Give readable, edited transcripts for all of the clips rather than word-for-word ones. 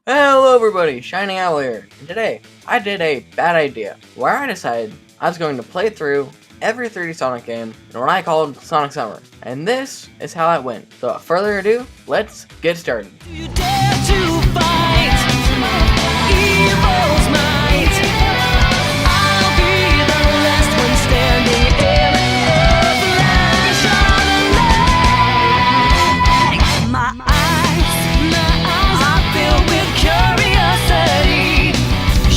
Hello everybody, Shining Owl here, and today I did a bad idea where I decided I was going to play through every 3D Sonic game in what I called Sonic Summer, and this is how it went. So without further ado, let's get started. You dare to fight evil's might. I'll be the last one standing in a flash of light. My eyes are filled with curiosity.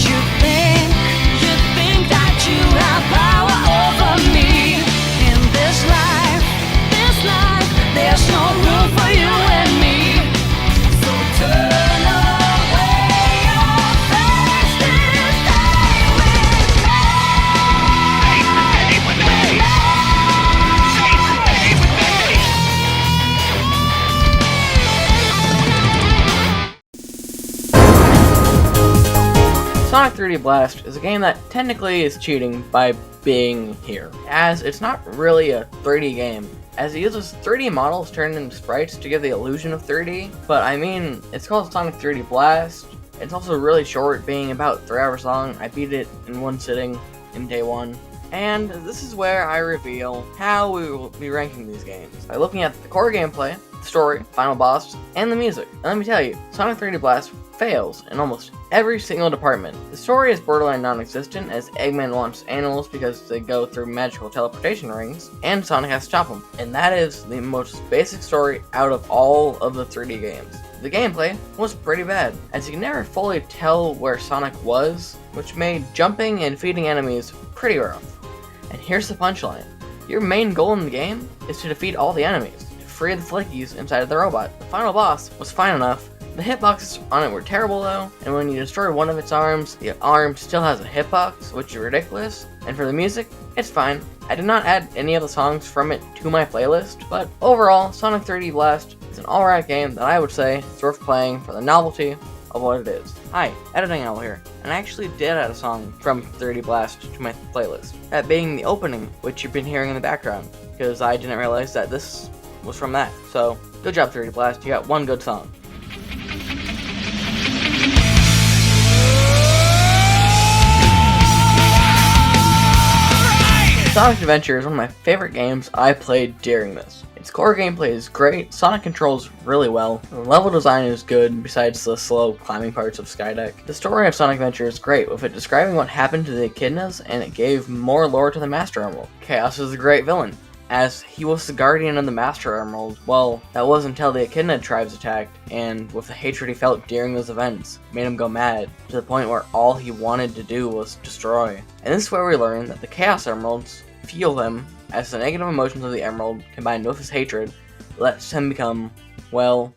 You think that you have power over me. In this life, there's no room for you and me. So turn away your face and stay with me. Stay with me. Stay with Sonic 3D Blast is a game that technically is cheating by being here, as it's not really a 3D game, as it uses 3D models turned into sprites to give the illusion of 3D, but I mean, it's called Sonic 3D Blast. It's also really short, being about 3 hours long. I beat it in one sitting in day one. And this is where I reveal how we will be ranking these games, by looking at the core gameplay, the story, final boss, and the music. And let me tell you, Sonic 3D Blast fails in almost every single department. The story is borderline non-existent, as Eggman wants animals because they go through magical teleportation rings, and Sonic has to stop them. And that is the most basic story out of all of the 3D games. The gameplay was pretty bad, as you can never fully tell where Sonic was, which made jumping and defeating enemies pretty rough. And here's the punchline. Your main goal in the game is to defeat all the enemies, to free the flickies inside of the robot. The final boss was fine enough. The hitboxes on it were terrible though, and when you destroy one of its arms, the arm still has a hitbox, which is ridiculous. And for the music, it's fine. I did not add any of the songs from it to my playlist, but overall, Sonic 3D Blast is an alright game that I would say is worth playing for the novelty of what it is. Hi, Editing Owl here, and I actually did add a song from 3D Blast to my playlist, that being the opening, which you've been hearing in the background, because I didn't realize that this was from that. So, good job 3D Blast, you got one good song. Sonic Adventure is one of my favorite games I played during this. Its core gameplay is great, Sonic controls really well, the level design is good besides the slow climbing parts of Skydeck. The story of Sonic Adventure is great, with it describing what happened to the echidnas, and it gave more lore to the Master Emerald. Chaos is a great villain, as he was the guardian of the Master Emerald. Well, that was until the Echidna tribes attacked, and with the hatred he felt during those events, made him go mad, to the point where all he wanted to do was destroy. And this is where we learn that the Chaos Emeralds fuel him, as the negative emotions of the Emerald, combined with his hatred, lets him become, well,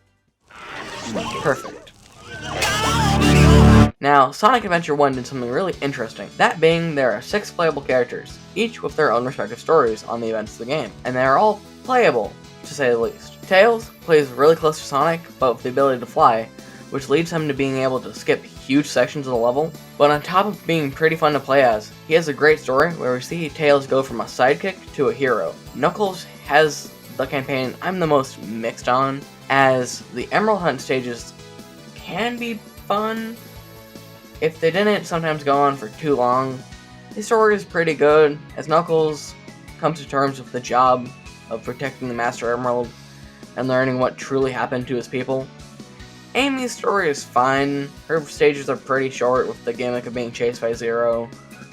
perfect. Now, Sonic Adventure 1 did something really interesting, that being there are 6 playable characters, each with their own respective stories on the events of the game, and they are all playable, to say the least. Tails plays really close to Sonic, but with the ability to fly, which leads him to being able to skip huge sections of the level. But on top of being pretty fun to play as, he has a great story where we see Tails go from a sidekick to a hero. Knuckles has the campaign I'm the most mixed on, as the Emerald Hunt stages can be fun if they didn't sometimes go on for too long. The story is pretty good, as Knuckles comes to terms with the job of protecting the Master Emerald and learning what truly happened to his people. Amy's story is fine. Her stages are pretty short, with the gimmick of being chased by Zero,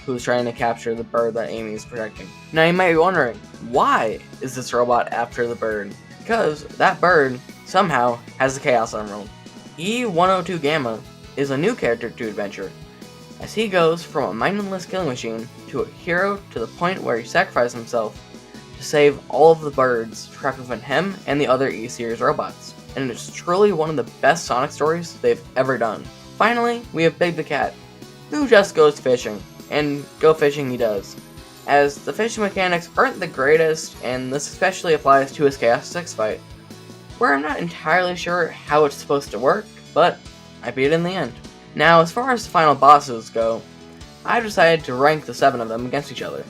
who's trying to capture the bird that Amy's protecting. Now you might be wondering, why is this robot after the bird? Because that bird somehow has the Chaos Emerald. E102 Gamma is a new character to Adventure, as he goes from a mindless killing machine to a hero to the point where he sacrifices himself to save all of the birds trapped within him and the other E-Series robots. And it's truly one of the best Sonic stories they've ever done. Finally, we have Big the Cat, who just goes fishing, and go fishing he does, as the fishing mechanics aren't the greatest, and this especially applies to his Chaos 6 fight, where I'm not entirely sure how it's supposed to work, but I beat it in the end. Now, as far as the final bosses go, I decided to rank the 7 of them against each other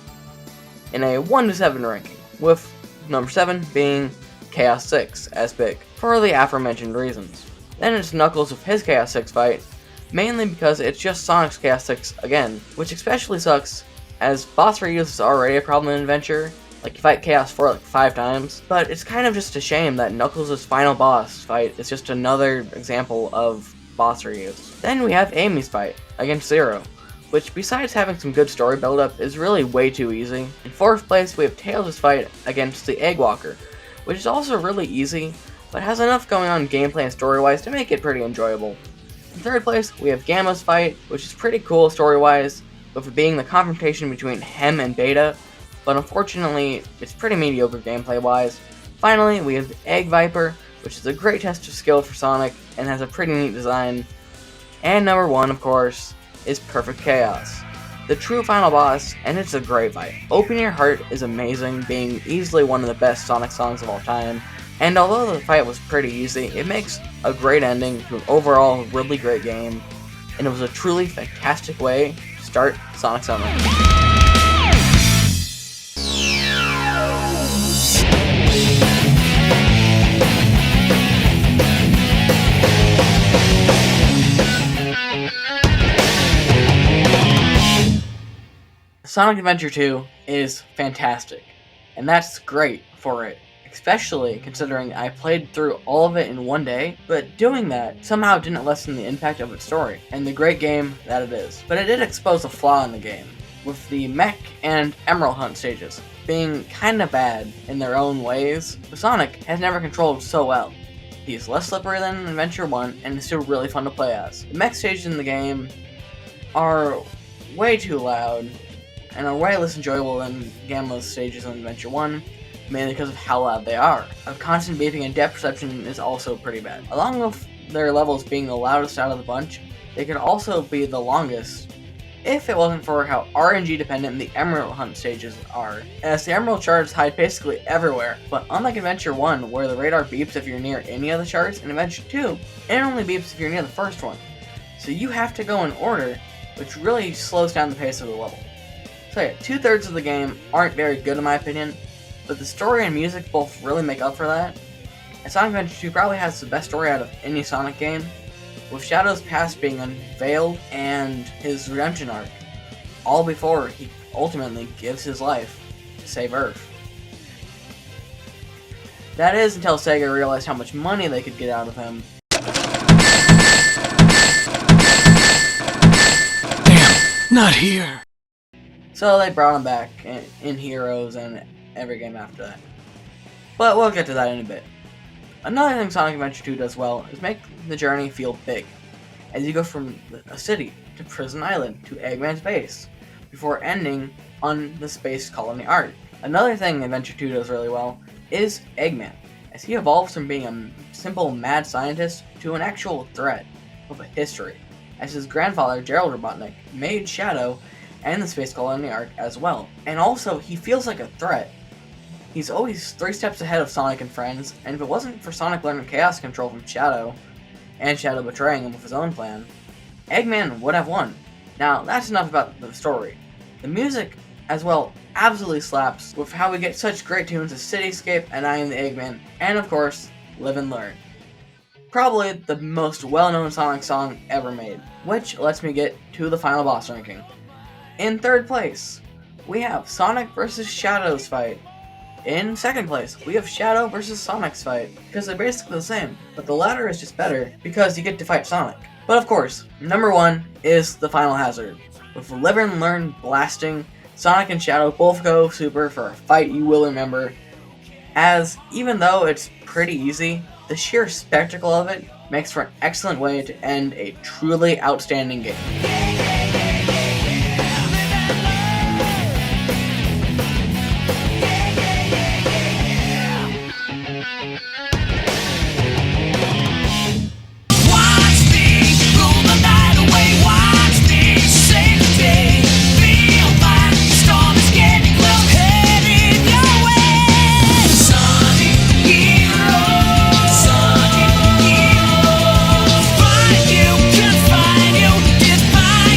in a 1 to 7 ranking, with number 7 being Chaos 6 as big, for the aforementioned reasons. Then it's Knuckles with his Chaos 6 fight, mainly because it's just Sonic's Chaos 6 again, which especially sucks as boss reuse is already a problem in Adventure. Like, you fight Chaos 4 like 5 times, but it's kind of just a shame that Knuckles' final boss fight is just another example of boss reuse. Then we have Amy's fight against Zero, which besides having some good story build-up is really way too easy. In 4th place we have Tails' fight against the Egg Walker, which is also really easy, but has enough going on gameplay and story-wise to make it pretty enjoyable. In 3rd place we have Gamma's fight, which is pretty cool story-wise, with it being the confrontation between Hem and Beta, but unfortunately it's pretty mediocre gameplay-wise. Finally we have the Egg Viper, which is a great test of skill for Sonic and has a pretty neat design. And number 1, of course, is Perfect Chaos, the true final boss, and it's a great fight. Open Your Heart is amazing, being easily one of the best Sonic songs of all time, and although the fight was pretty easy, it makes a great ending to an overall really great game, and it was a truly fantastic way to start Sonic Summer. Sonic Adventure 2 is fantastic, and that's great for it, especially considering I played through all of it in one day, but doing that somehow didn't lessen the impact of its story, and the great game that it is. But it did expose a flaw in the game, with the Mech and Emerald Hunt stages being kinda bad in their own ways, but Sonic has never controlled so well. He's less slippery than Adventure 1, and is still really fun to play as. The Mech stages in the game are way too loud, and are way less enjoyable than Gamma's stages in Adventure 1, mainly because of how loud they are. A constant beeping and depth perception is also pretty bad. Along with their levels being the loudest out of the bunch, they could also be the longest if it wasn't for how RNG dependent the Emerald Hunt stages are, as the Emerald shards hide basically everywhere, but unlike Adventure 1 where the radar beeps if you're near any of the shards, in Adventure 2, it only beeps if you're near the first one. So you have to go in order, which really slows down the pace of the level. So yeah, 2/3 of the game aren't very good in my opinion, but the story and music both really make up for that. And Sonic Adventure 2 probably has the best story out of any Sonic game, with Shadow's past being unveiled and his redemption arc, all before he ultimately gives his life to save Earth. That is until Sega realized how much money they could get out of him. Damn, not here. So they brought him back in Heroes and every game after that. But we'll get to that in a bit. Another thing Sonic Adventure 2 does well is make the journey feel big, as you go from a city to Prison Island to Eggman's base, before ending on the Space Colony arc. Another thing Adventure 2 does really well is Eggman, as he evolves from being a simple mad scientist to an actual threat with a history, as his grandfather Gerald Robotnik made Shadow and the Space Colony arc as well. And also, he feels like a threat. He's always 3 steps ahead of Sonic and friends, and if it wasn't for Sonic learning Chaos Control from Shadow, and Shadow betraying him with his own plan, Eggman would have won. Now, that's enough about the story. The music, as well, absolutely slaps, with how we get such great tunes as Cityscape and I Am the Eggman, and of course, Live and Learn. Probably the most well-known Sonic song ever made, which lets me get to the final boss ranking. In 3rd place, we have Sonic vs. Shadow's fight. In 2nd place, we have Shadow vs. Sonic's fight, because they're basically the same, but the latter is just better because you get to fight Sonic. But of course, number 1 is the final hazard. With Live and Learn blasting, Sonic and Shadow both go super for a fight you will remember, as even though it's pretty easy, the sheer spectacle of it makes for an excellent way to end a truly outstanding game. Find you, can find you, define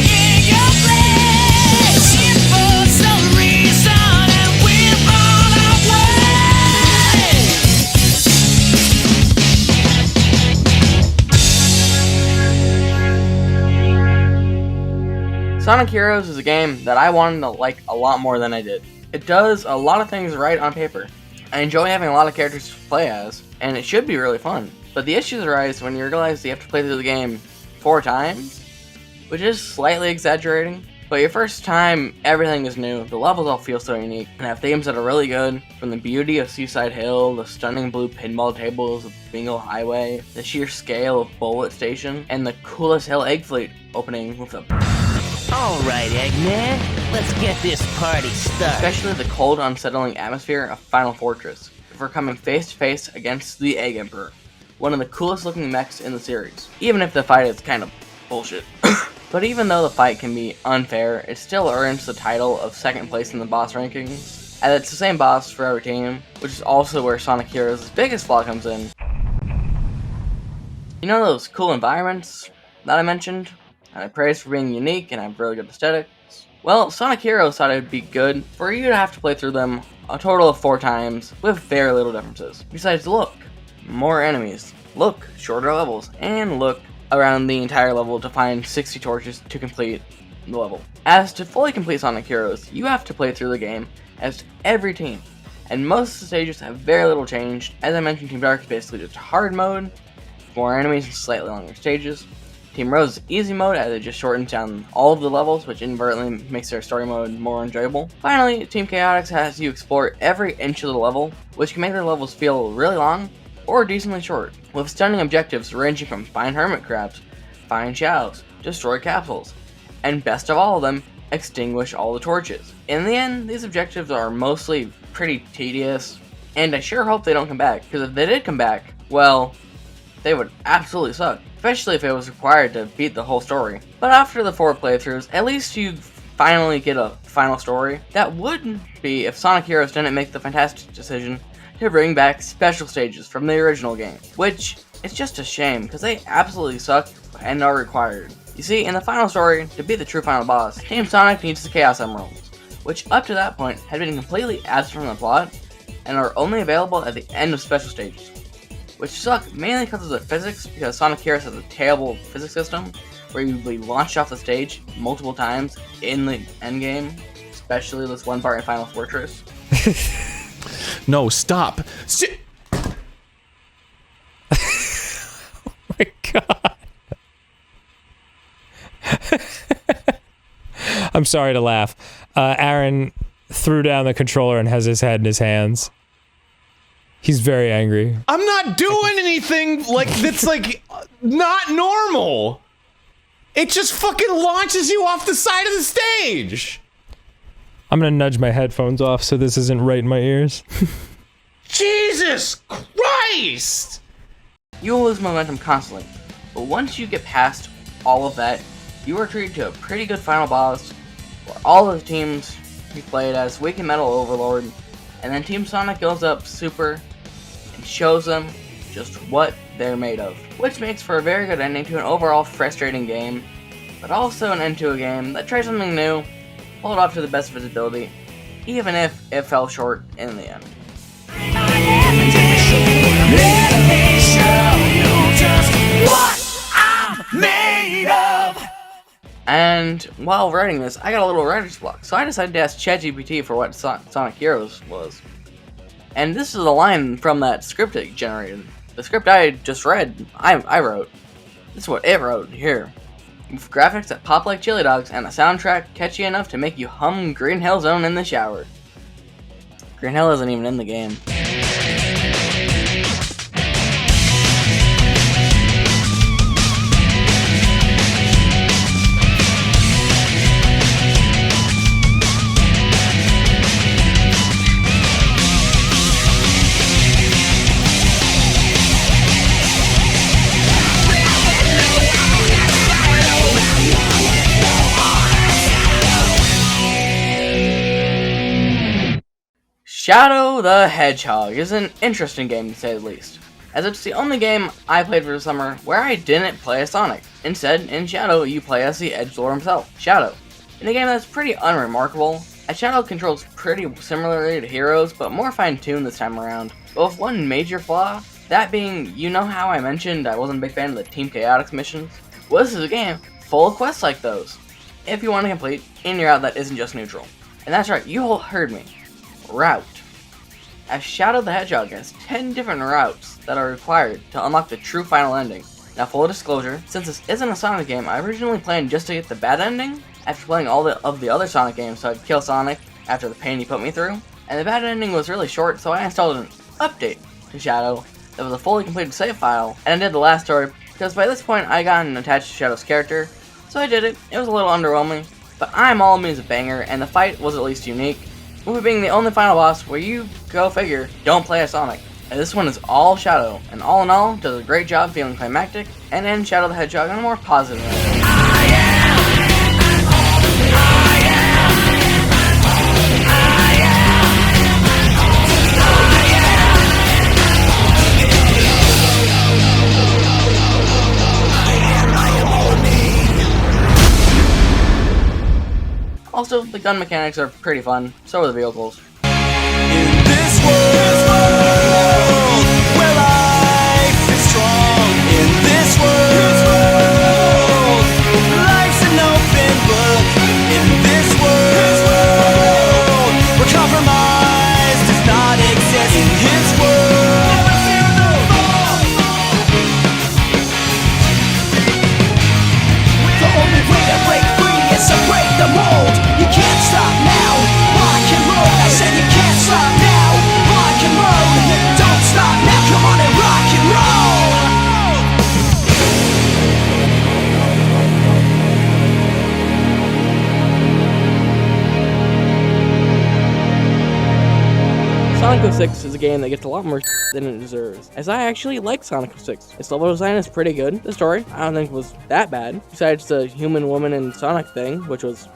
Sonic Heroes is a game that I wanted to like a lot more than I did. It does a lot of things right on paper. I enjoy having a lot of characters to play as, and it should be really fun. But the issues arise when you realize you have to play through the game 4 times, which is slightly exaggerating. But your first time, everything is new, the levels all feel so unique, and have themes that are really good, from the beauty of Seaside Hill, the stunning blue pinball tables of Bingo Highway, the sheer scale of Bullet Station, and the coolest Hill Egg Fleet opening with a... Alright, Eggman, let's get this party started. Especially the cold, unsettling atmosphere of Final Fortress, before coming face to face against the Egg Emperor, one of the coolest looking mechs in the series, even if the fight is kind of bullshit. But even though the fight can be unfair, it still earns the title of 2nd place in the boss rankings, as it's the same boss for every team, which is also where Sonic Heroes' biggest flaw comes in. You know those cool environments that I mentioned, and I praised for being unique and have really good aesthetics? Well, Sonic Heroes thought it would be good for you to have to play through them a total of 4 times, with very little differences. Besides, look, more enemies, look, shorter levels, and look, around the entire level to find 60 torches to complete the level. As to fully complete Sonic Heroes, you have to play through the game as every team, and most of the stages have very little changed. As I mentioned, Team Dark is basically just hard mode, more enemies and slightly longer stages. Team Rose is easy mode, as it just shortens down all of the levels, which inadvertently makes their story mode more enjoyable. Finally, Team Chaotix has you explore every inch of the level, which can make their levels feel really long, or decently short, with stunning objectives ranging from find hermit crabs, find shallows, destroy capsules, and best of all of them, extinguish all the torches. In the end, these objectives are mostly pretty tedious, and I sure hope they don't come back, because if they did come back, well, they would absolutely suck, especially if it was required to beat the whole story. But after the 4 playthroughs, at least you finally get a final story. That wouldn't be if Sonic Heroes didn't make the fantastic decision to bring back special stages from the original game, which is just a shame because they absolutely suck and are required. You see, in the final story, to beat the true final boss, Team Sonic needs the Chaos Emeralds, which up to that point had been completely absent from the plot and are only available at the end of special stages, which suck mainly because of the physics, because Sonic Heroes has a terrible physics system where you'll be launched off the stage multiple times in the endgame, especially this one part in Final Fortress. No, stop. Oh my god. I'm sorry to laugh. Aaron threw down the controller and has his head in his hands. He's very angry. I'm not doing anything like that's like not normal. It just fucking launches you off the side of the stage. I'm gonna nudge my headphones off so this isn't right in my ears. Jesus Christ! You will lose momentum constantly, but once you get past all of that, you are treated to a pretty good final boss, where all of the teams you played as Weak and Metal Overlord, and then Team Sonic goes up super and shows them just what they're made of, which makes for a very good ending to an overall frustrating game, but also an end to a game that tried something new, pulled off to the best of its ability, even if it fell short in the end. And while writing this, I got a little writer's block, so I decided to ask ChatGPT for what Sonic Heroes was. And this is a line from that script it generated. The script I just read, I wrote. This is what it wrote here. With graphics that pop like chili dogs and a soundtrack catchy enough to make you hum Green Hill Zone in the shower. Green Hill isn't even in the game. Shadow the Hedgehog is an interesting game to say the least, as it's the only game I played for the summer where I didn't play as Sonic. Instead, in Shadow, you play as the edgelord himself, Shadow. In a game that's pretty unremarkable, as Shadow controls pretty similarly to Heroes, but more fine-tuned this time around, but with one major flaw, that being, you know how I mentioned I wasn't a big fan of the Team Chaotix missions? Well, this is a game full of quests like those. if you want to complete in your route that isn't just neutral. And that's right, you all heard me. Route. As Shadow the Hedgehog has 10 different routes that are required to unlock the true final ending. Now, full disclosure, since this isn't a Sonic game, I originally planned just to get the bad ending after playing all of the other Sonic games, so I'd kill Sonic after the pain he put me through. And the bad ending was really short, so I installed an update to Shadow that was a fully completed save file, and I did the last story because by this point I gotten attached to Shadow's character, so I did it. It was a little underwhelming, but I'm all means a banger, and the fight was at least unique, with it being the only final boss where you, go figure, don't play as Sonic. And this one is all Shadow, and all in all, does a great job feeling climactic, and ends Shadow the Hedgehog on a more positive note. Also, the gun mechanics are pretty fun, so are the vehicles. In this world, where life is strong. In this world, life's an open book. In this world, where compromise does not exist. In this world, the only way to break free is to break the mold. You can't stop now, rock and roll. I said you can't stop now, rock and roll. Don't stop now, come on and rock and Sonic 06 is a game that gets a lot more than it deserves, as I actually like Sonic 06. Its level design is pretty good. The story, I don't think was that bad, besides the human, woman, and Sonic thing, which was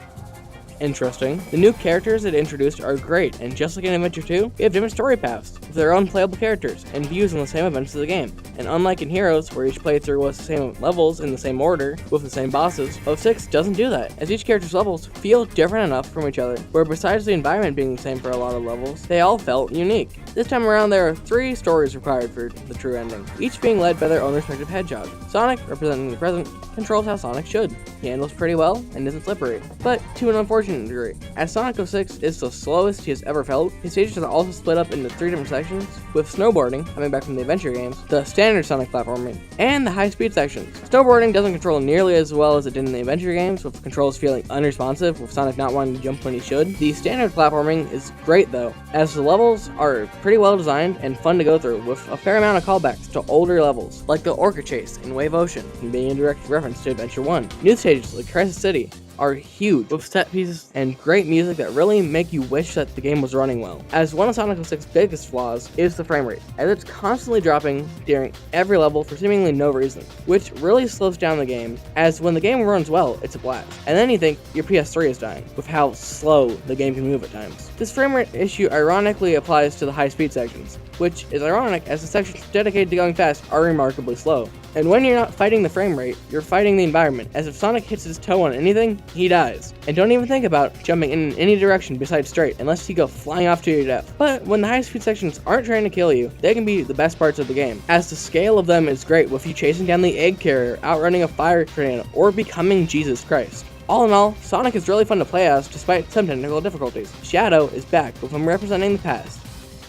interesting. The new characters it introduced are great, and just like in Adventure 2, we have different story paths, with their own playable characters, and views on the same events of the game. And unlike in Heroes, where each playthrough was the same levels in the same order, with the same bosses, 06 doesn't do that, as each character's levels feel different enough from each other, where besides the environment being the same for a lot of levels, they all felt unique. This time around, there are 3 stories required for the true ending, each being led by their own respective hedgehog. Sonic, representing the present, controls how Sonic should. He handles pretty well, and isn't slippery, but to an unfortunate degree. As Sonic 06 is the slowest he has ever felt, his stages are also split up into 3 different sections, with snowboarding, coming back from the adventure games, the standard Sonic platforming, and the high-speed sections. Snowboarding doesn't control nearly as well as it did in the adventure games, with controls feeling unresponsive, with Sonic not wanting to jump when he should. The standard platforming is great though, as the levels are pretty well designed and fun to go through, with a fair amount of callbacks to older levels, like the Orca Chase in Wave Ocean, and being a direct reference to Adventure 1. New stages like Crisis City are huge, with set pieces and great music that really make you wish that the game was running well. As one of Sonic 06's biggest flaws is the frame rate, as it's constantly dropping during every level for seemingly no reason, which really slows down the game, as when the game runs well, it's a blast. And then you think your PS3 is dying, with how slow the game can move at times. This frame rate issue ironically applies to the high-speed sections, which is ironic as the sections dedicated to going fast are remarkably slow. And when you're not fighting the frame rate, you're fighting the environment, as if Sonic hits his toe on anything, he dies. And don't even think about jumping in any direction besides straight, unless you go flying off to your death. But when the high-speed sections aren't trying to kill you, they can be the best parts of the game, as the scale of them is great, with you chasing down the egg carrier, outrunning a fire tornado, or becoming Jesus Christ. All in all, Sonic is really fun to play as, despite some technical difficulties. Shadow is back, with him representing the past,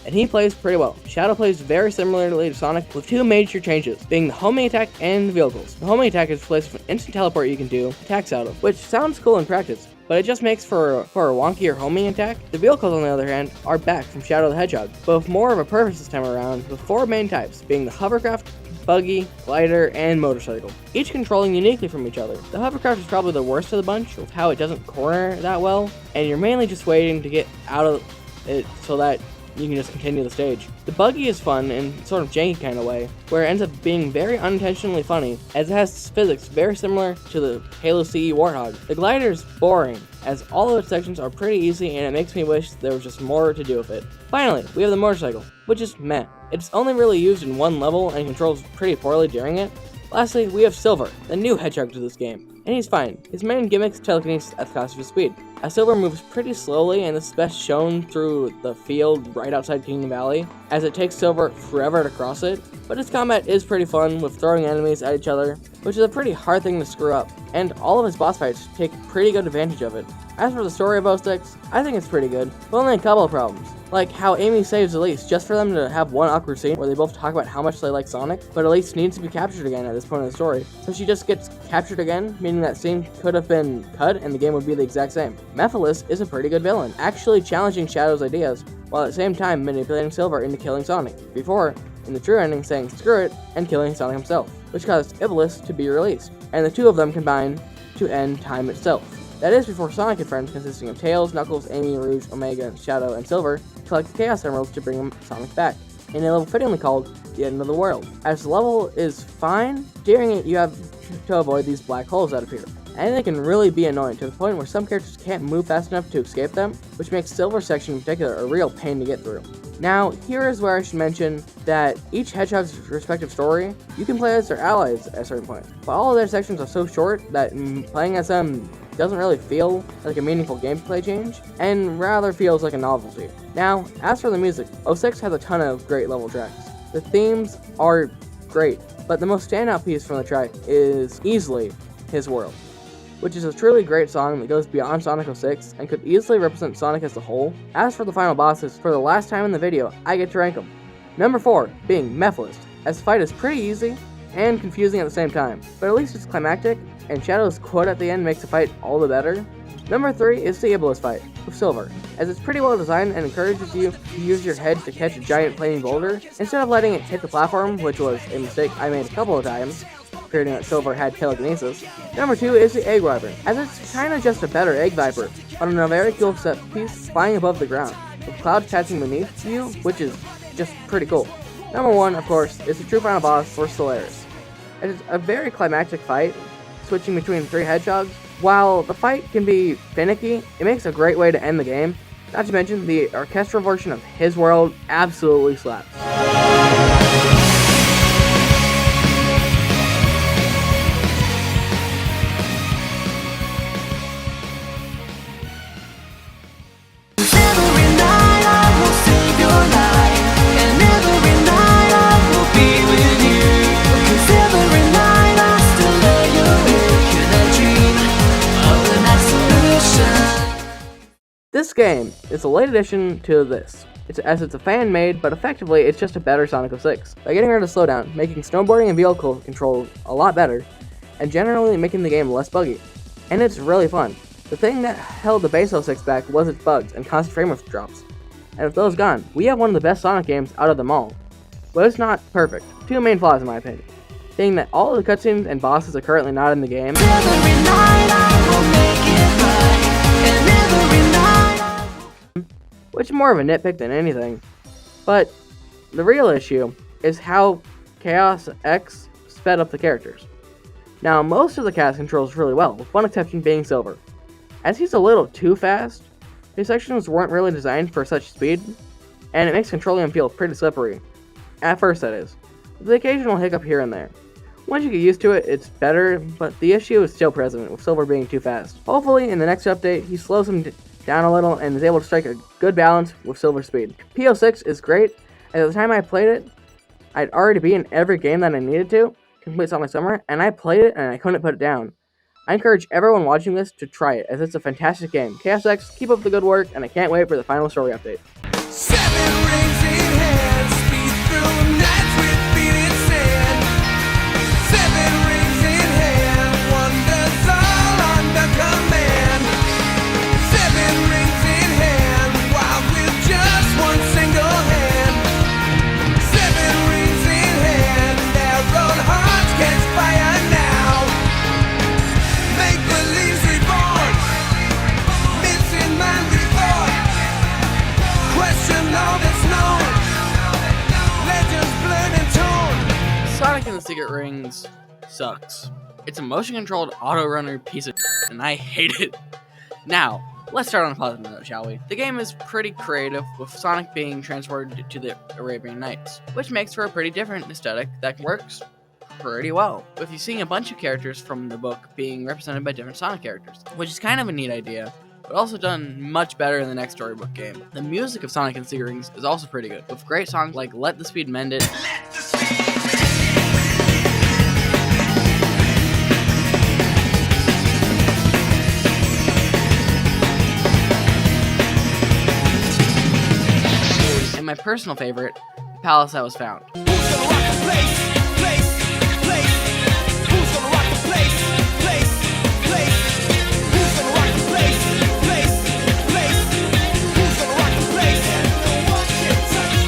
and he plays pretty well. Shadow plays very similarly to Sonic, with 2 major changes, being the homing attack and the vehicles. The homing attack is replaced with an instant teleport you can do attacks out of, which sounds cool in practice, but it just makes for a wonkier homing attack. The vehicles, on the other hand, are back from Shadow the Hedgehog, but with more of a purpose this time around, with 4 main types, being the hovercraft, buggy, glider, and motorcycle, each controlling uniquely from each other. The hovercraft is probably the worst of the bunch, with how it doesn't corner that well, and you're mainly just waiting to get out of it so that you can just continue the stage. The buggy is fun in sort of janky kind of way, where it ends up being very unintentionally funny, as it has physics very similar to the Halo CE Warthog. The glider is boring, as all of its sections are pretty easy, and it makes me wish there was just more to do with it. Finally, we have the motorcycle, which is meh. It's only really used in one level and controls pretty poorly during it. Lastly, we have Silver, the new hedgehog to this game, and he's fine. His main gimmick is telekinesis at the cost of his speed. as Silver moves pretty slowly, and this is best shown through the field right outside Kingdom Valley, as it takes Silver forever to cross it, but its combat is pretty fun with throwing enemies at each other, which is a pretty hard thing to screw up, and all of his boss fights take pretty good advantage of it. As for the story of 06, I think it's pretty good, but only a couple of problems. Like how Amy saves Elise just for them to have one awkward scene where they both talk about how much they like Sonic, but Elise needs to be captured again at this point in the story. So she just gets captured again, meaning that scene could have been cut and the game would be the exact same. Mephiles is a pretty good villain, actually challenging Shadow's ideas, while at the same time manipulating Silver into killing Sonic, before, in the true ending, saying screw it and killing Sonic himself, which caused Iblis to be released, and the two of them combined to end time itself. That is before Sonic and friends consisting of Tails, Knuckles, Amy, Rouge, Omega, Shadow, and Silver collect the Chaos Emeralds to bring Sonic back, in a level fittingly called The End of the World. As the level is fine, during it you have to avoid these black holes that appear, and they can really be annoying to the point where some characters can't move fast enough to escape them, which makes Silver's section in particular a real pain to get through. Now, here is where I should mention that each Hedgehog's respective story, you can play as their allies at a certain point, but all of their sections are so short that playing as them doesn't really feel like a meaningful gameplay change, and rather feels like a novelty. Now, as for the music, 06 has a ton of great level tracks. The themes are great, but the most standout piece from the track is easily His World, which is a truly great song that goes beyond Sonic 06 and could easily represent Sonic as a whole. As for the final bosses, for the last time in the video, I get to rank them. Number 4 being Mephiles, as the fight is pretty easy and confusing at the same time, but at least it's climactic, and Shadow's quote at the end makes the fight all the better. Number 3 is the Iblis fight, with Silver, as it's pretty well designed and encourages you to use your head to catch a giant flaming boulder, instead of letting it hit the platform, which was a mistake I made a couple of times, fearing that Silver had telekinesis. Number 2 is the Egg Wyvern, as it's kinda just a better Egg Viper, but on a very cool set piece flying above the ground, with clouds catching beneath you, which is just pretty cool. Number 1, of course, is the true final boss for Solaris. It is a very climactic fight, switching between 3 Hedgehogs. While the fight can be finicky, it makes a great way to end the game. Not to mention, the orchestral version of His World absolutely slaps. This game is a late addition to this, as it's a fan-made, but effectively it's just a better Sonic 06, by getting rid of slowdown, making snowboarding and vehicle control a lot better, and generally making the game less buggy. And it's really fun. The thing that held the base 06 back was its bugs and constant frame rate drops, and with those gone, we have one of the best Sonic games out of them all. But it's not perfect. 2 main flaws in my opinion, being that all of the cutscenes and bosses are currently not in the game, which is more of a nitpick than anything. But the real issue is how Chaos X sped up the characters. Now, most of the cast controls really well, with one exception being Silver. As he's a little too fast, his sections weren't really designed for such speed, and it makes controlling him feel pretty slippery. At first, that is. With the occasional hiccup here and there. Once you get used to it, it's better, but the issue is still present, with Silver being too fast. Hopefully, in the next update, he slows him down a little and is able to strike a good balance with Silver's speed. P06 is great, and at the time I played it, I'd already beaten every game that I needed to complete Sonic Summer, and I played it and I couldn't put it down. I encourage everyone watching this to try it, as it's a fantastic game. Chaos X, keep up the good work, and I can't wait for the final story update. 7 rings in hand, speed through nights with beating sand. 7 rings in hand, wonders all under command. 7 rings in hand, wild with just one single hand. 7 rings in hand, narrowed hearts catch fire now. Make believe reborn, missing mind rethought. Question all that's known, legends blurred and torn. Sonic and the Secret Rings sucks. It's a motion-controlled auto-runner piece of shit, and I hate it. Now, let's start on a positive note, shall we? The game is pretty creative, with Sonic being transported to the Arabian Nights, which makes for a pretty different aesthetic that works pretty well, with you seeing a bunch of characters from the book being represented by different Sonic characters, which is kind of a neat idea, but also done much better in the next storybook game. The music of Sonic and Secret Rings is also pretty good, with great songs like Let the Speed Mend It, and my personal favorite, The Palace That Was Found. Who's gonna rock the place? Who's gonna rock the place? Who's gonna rock the place? Who's gonna rock the place? No one can touch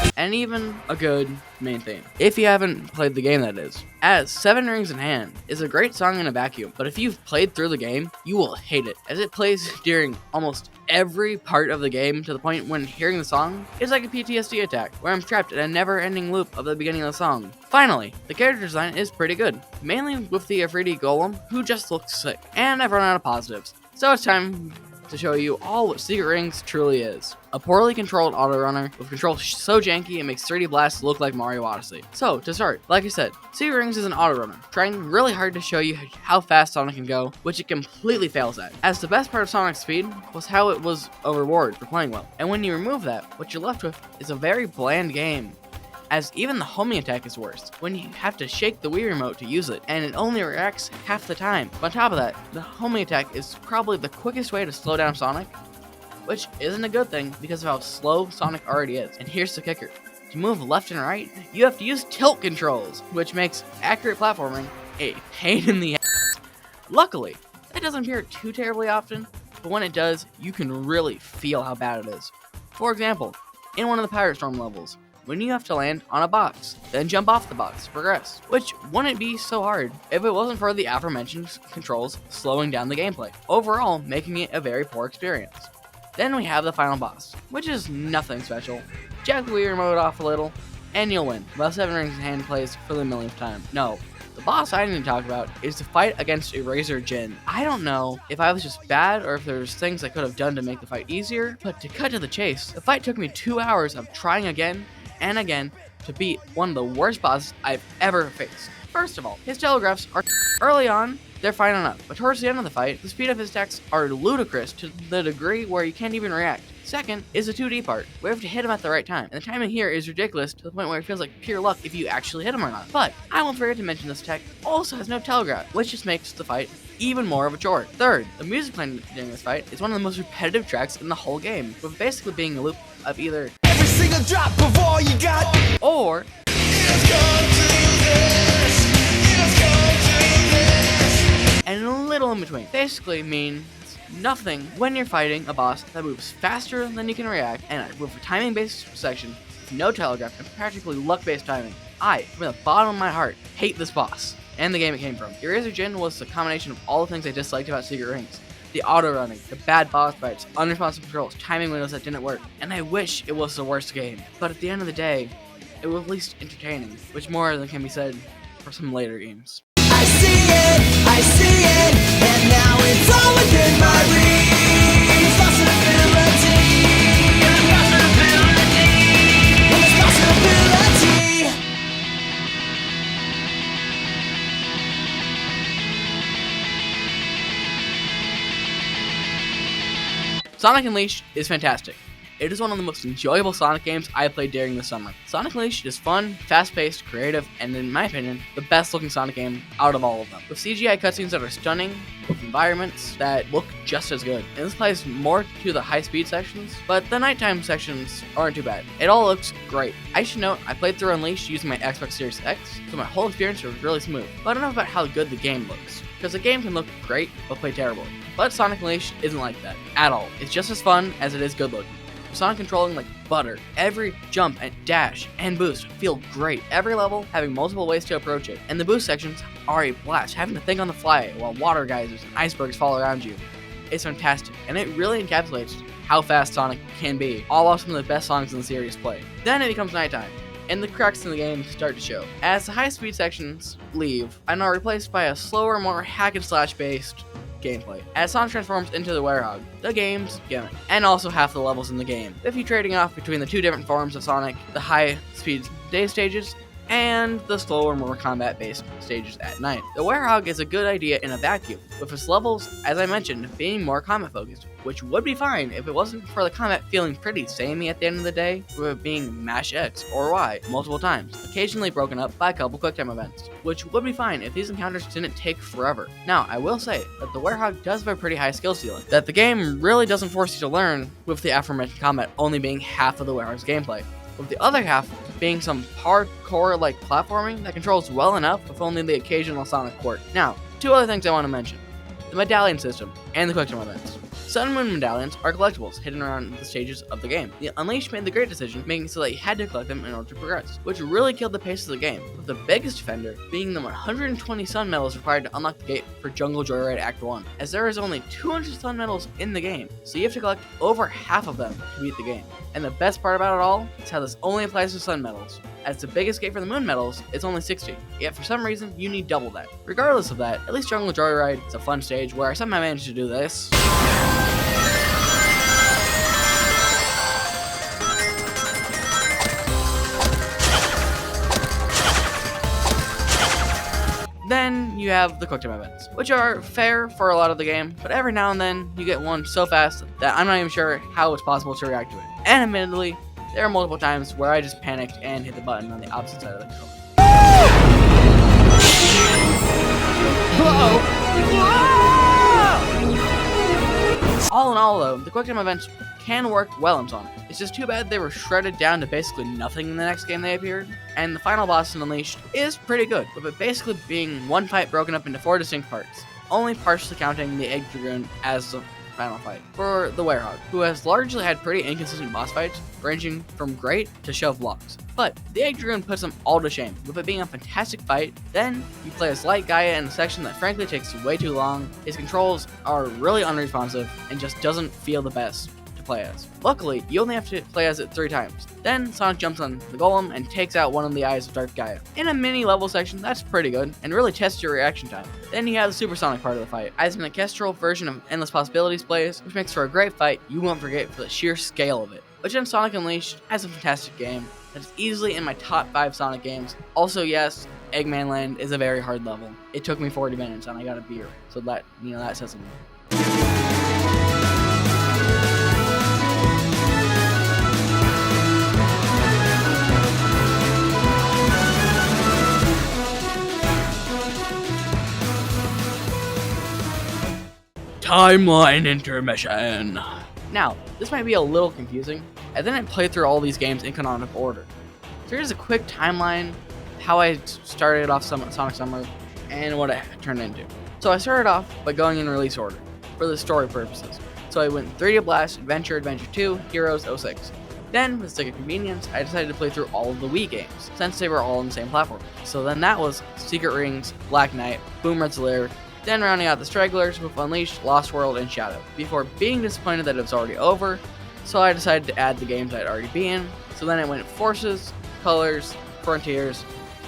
this. And even a good main theme. If you haven't played the game, that is. As Seven Rings in Hand is a great song in a vacuum, but if you've played through the game, you will hate it, as it plays during almost every part of the game to the point when hearing the song is like a PTSD attack, where I'm trapped in a never-ending loop of the beginning of the song. Finally, the character design is pretty good, mainly with the Afridi Golem, who just looks sick, and I've run out of positives. So it's time to show you all what Secret Rings truly is. A poorly controlled auto-runner with controls so janky it makes 3D blasts look like Mario Odyssey. So, to start, like I said, Secret Rings is an auto-runner, trying really hard to show you how fast Sonic can go, which it completely fails at. As the best part of Sonic's speed was how it was a reward for playing well. And when you remove that, what you're left with is a very bland game, as even the homing attack is worse, when you have to shake the Wii remote to use it, and it only reacts half the time. But on top of that, the homing attack is probably the quickest way to slow down Sonic, which isn't a good thing because of how slow Sonic already is. And here's the kicker. To move left and right, you have to use tilt controls, which makes accurate platforming a pain in the ass. Luckily, that doesn't appear too terribly often, but when it does, you can really feel how bad it is. For example, in one of the Pirate Storm levels, when you have to land on a box, then jump off the box to progress, which wouldn't be so hard if it wasn't for the aforementioned controls slowing down the gameplay, overall making it a very poor experience. Then we have the final boss, which is nothing special. Jack the Wii remote off a little, and you'll win, while Seven Rings in Hand plays for the millionth time. No, the boss I need to talk about is the fight against Eraser Jin. I don't know if I was just bad or if there's things I could have done to make the fight easier, but to cut to the chase, the fight took me 2 hours of trying again and again to beat one of the worst bosses I've ever faced. First of all, his telegraphs are early on, they're fine enough, but towards the end of the fight, the speed of his attacks are ludicrous to the degree where you can't even react. Second is the 2D part, where you have to hit him at the right time, and the timing here is ridiculous to the point where it feels like pure luck if you actually hit him or not. But I won't forget to mention this attack also has no telegraph, which just makes the fight even more of a chore. Third, the music playing during this fight is one of the most repetitive tracks in the whole game, with basically being a loop of either Every single drop of all you got. or and a little in between. Basically means nothing when you're fighting a boss that moves faster than you can react, and with a timing-based section with no telegraph and practically luck-based timing. I, from the bottom of my heart, hate this boss and the game it came from. Eraser Jin was a combination of all the things I disliked about Secret Rings. The auto-running, the bad boss fights, unresponsive controls, timing windows that didn't work, and I wish it was the worst game. But at the end of the day, it was at least entertaining, which more than can be said for some later games. I see it, and now it's all within my reach. Possibility, possibility. Sonic Unleashed is fantastic. It is one of the most enjoyable Sonic games I played during the summer. Sonic Unleashed is fun, fast-paced, creative, and in my opinion, the best-looking Sonic game out of all of them. With CGI cutscenes that are stunning, with environments that look just as good. And this plays more to the high-speed sections, but the nighttime sections aren't too bad. It all looks great. I should note, I played through Unleashed using my Xbox Series X, so my whole experience was really smooth. But enough about how good the game looks, because the game can look great, but play terribly. But Sonic Unleashed isn't like that, at all. It's just as fun as it is good-looking. Sonic controlling like butter. Every jump and dash and boost feel great. Every level having multiple ways to approach it. And the boost sections are a blast, having to think on the fly while water geysers and icebergs fall around you. It's fantastic, and it really encapsulates how fast Sonic can be, all off some of the best songs in the series played. Then it becomes nighttime, and the cracks in the game start to show. As the high-speed sections leave and are replaced by a slower, more hack-and-slash based gameplay. As Sonic transforms into the Hedgehog, the game's gimmick, and also half the levels in the game. If you're trading off between the two different forms of Sonic, the high-speed day stages and the slower, more combat-based stages at night. The Hedgehog is a good idea in a vacuum, with its levels, as I mentioned, being more combat-focused, which would be fine if it wasn't for the combat feeling pretty samey at the end of the day, with it being mash X or Y multiple times, occasionally broken up by a couple quicktime events, which would be fine if these encounters didn't take forever. Now, I will say that the Hedgehog does have a pretty high skill ceiling, that the game really doesn't force you to learn, with the aforementioned combat only being half of the Hedgehog's gameplay, with the other half being some hardcore-like platforming that controls well enough with only the occasional Sonic quirk. Now, two other things I want to mention: the medallion system and the quicktime events. Sun and Moon medallions are collectibles hidden around the stages of the game. The Unleashed made the great decision, making it so that you had to collect them in order to progress, which really killed the pace of the game, with the biggest offender being the 120 Sun Medals required to unlock the gate for Jungle Joyride Act 1, as there is only 200 Sun Medals in the game, so you have to collect over half of them to beat the game. And the best part about it all is how this only applies to Sun Medals, as the biggest gate for the Moon Medals is only 60, yet for some reason you need double that. Regardless of that, at least Jungle Joyride is a fun stage where I somehow managed to do this. Then you have the quicktime events, which are fair for a lot of the game, but every now and then you get one so fast that I'm not even sure how it's possible to react to it. And admittedly, there are multiple times where I just panicked and hit the button on the opposite side of the controller. All in all though, the quicktime events can work well in Sonic. It's just too bad they were shredded down to basically nothing in the next game they appeared, and the final boss in Unleashed is pretty good, with it basically being one fight broken up into 4 distinct parts, only partially counting the Egg Dragoon as the final fight for the Hedgehog, who has largely had pretty inconsistent boss fights, ranging from great to shove blocks. But the Egg Dragoon puts them all to shame, with it being a fantastic fight. Then you play as Light Gaia in a section that frankly takes way too long, his controls are really unresponsive, and just doesn't feel the best to play as. Luckily, you only have to play as it 3 times. Then Sonic jumps on the golem and takes out one of the eyes of Dark Gaia. In a mini level section, that's pretty good, and really tests your reaction time. Then you have the Supersonic part of the fight, as an orchestral version of Endless Possibilities plays, which makes for a great fight you won't forget for the sheer scale of it. Which in Sonic Unleashed has a fantastic game that is easily in my top 5 Sonic games. Also, yes, Eggman Land is a very hard level. It took me 40 minutes and I got a beer, so that says something. Timeline intermission. Now, this might be a little confusing. I didn't play through all these games in canonical order. So here's a quick timeline of how I started off Sonic Summer and what it turned into. So I started off by going in release order for the story purposes. So I went 3D Blast, Adventure, Adventure 2, Heroes, 06. Then, with the sake of convenience, I decided to play through all of the Wii games, since they were all on the same platform. So then that was Secret Rings, Black Knight, Boom Red's Lair, then rounding out the stragglers with Unleashed, Lost World, and Shadow, before being disappointed that it was already over, so I decided to add the games I'd already been. So then I went Forces, Colors, Frontiers,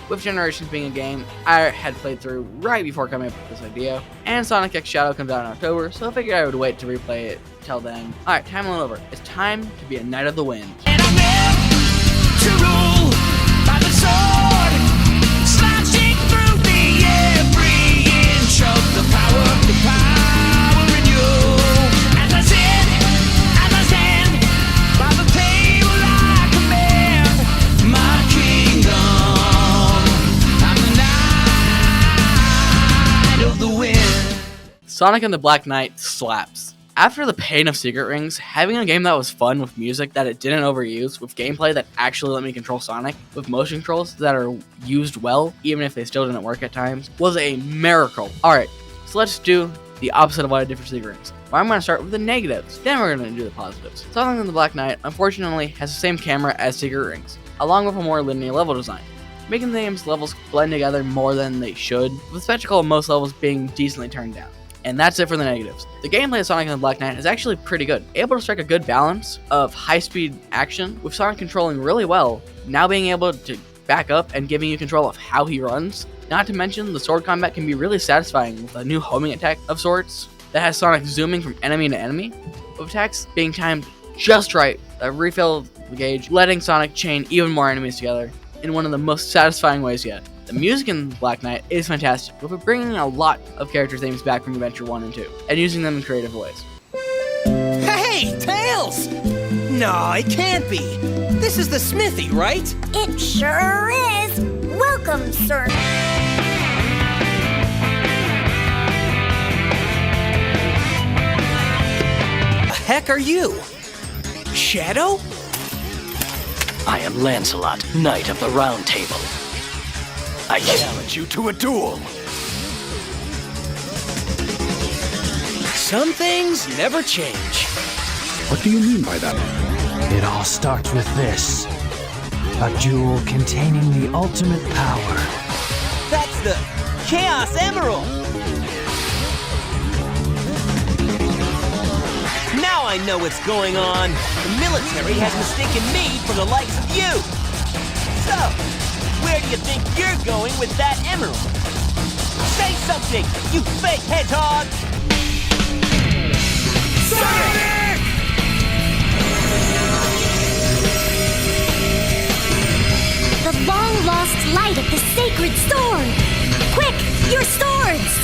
with Generations being a game I had played through right before coming up with this idea, and Sonic X Shadow comes out in October, so I figured I would wait to replay it till then. Alright, timeline over. It's time to be a Knight of the Wind. And I'm meant to rule by the sword, slashing through the every inch of the power in you. As I stand by the table I command my kingdom. I'm the Knight of the Wind. Sonic and the Black Knight slaps. After the pain of Secret Rings, having a game that was fun with music that it didn't overuse, with gameplay that actually let me control Sonic, with motion controls that are used well, even if they still didn't work at times, was a miracle. Alright, so let's do the opposite of what I did for Secret Rings. Well, I'm going to start with the negatives, then we're going to do the positives. Sonic and the Black Knight, unfortunately, has the same camera as Secret Rings, along with a more linear level design, making the game's levels blend together more than they should, with the spectacle of most levels being decently turned down. And that's it for the negatives. The gameplay of Sonic and the Black Knight is actually pretty good, able to strike a good balance of high-speed action, with Sonic controlling really well, now being able to back up and giving you control of how he runs. Not to mention, the sword combat can be really satisfying with a new homing attack of sorts that has Sonic zooming from enemy to enemy, with attacks being timed just right that refill the gauge, letting Sonic chain even more enemies together. in one of the most satisfying ways yet. The music in Black Knight is fantastic, with it bringing a lot of character themes back from Adventure 1 and 2, and using them in creative ways. Hey, Tails! No, it can't be. This is the smithy, right? It sure is. Welcome, sir. The heck are you? Shadow? I am Lancelot, Knight of the Round Table. I challenge you to a duel. Some things never change. What do you mean by that? It all starts with this. A jewel containing the ultimate power. That's the Chaos Emerald! Now I know what's going on. The military has mistaken me for the likes of you. So, where do you think you're going with that emerald? Say something, you fake hedgehog! Sonic! The long-lost light of the sacred sword! Quick, your swords!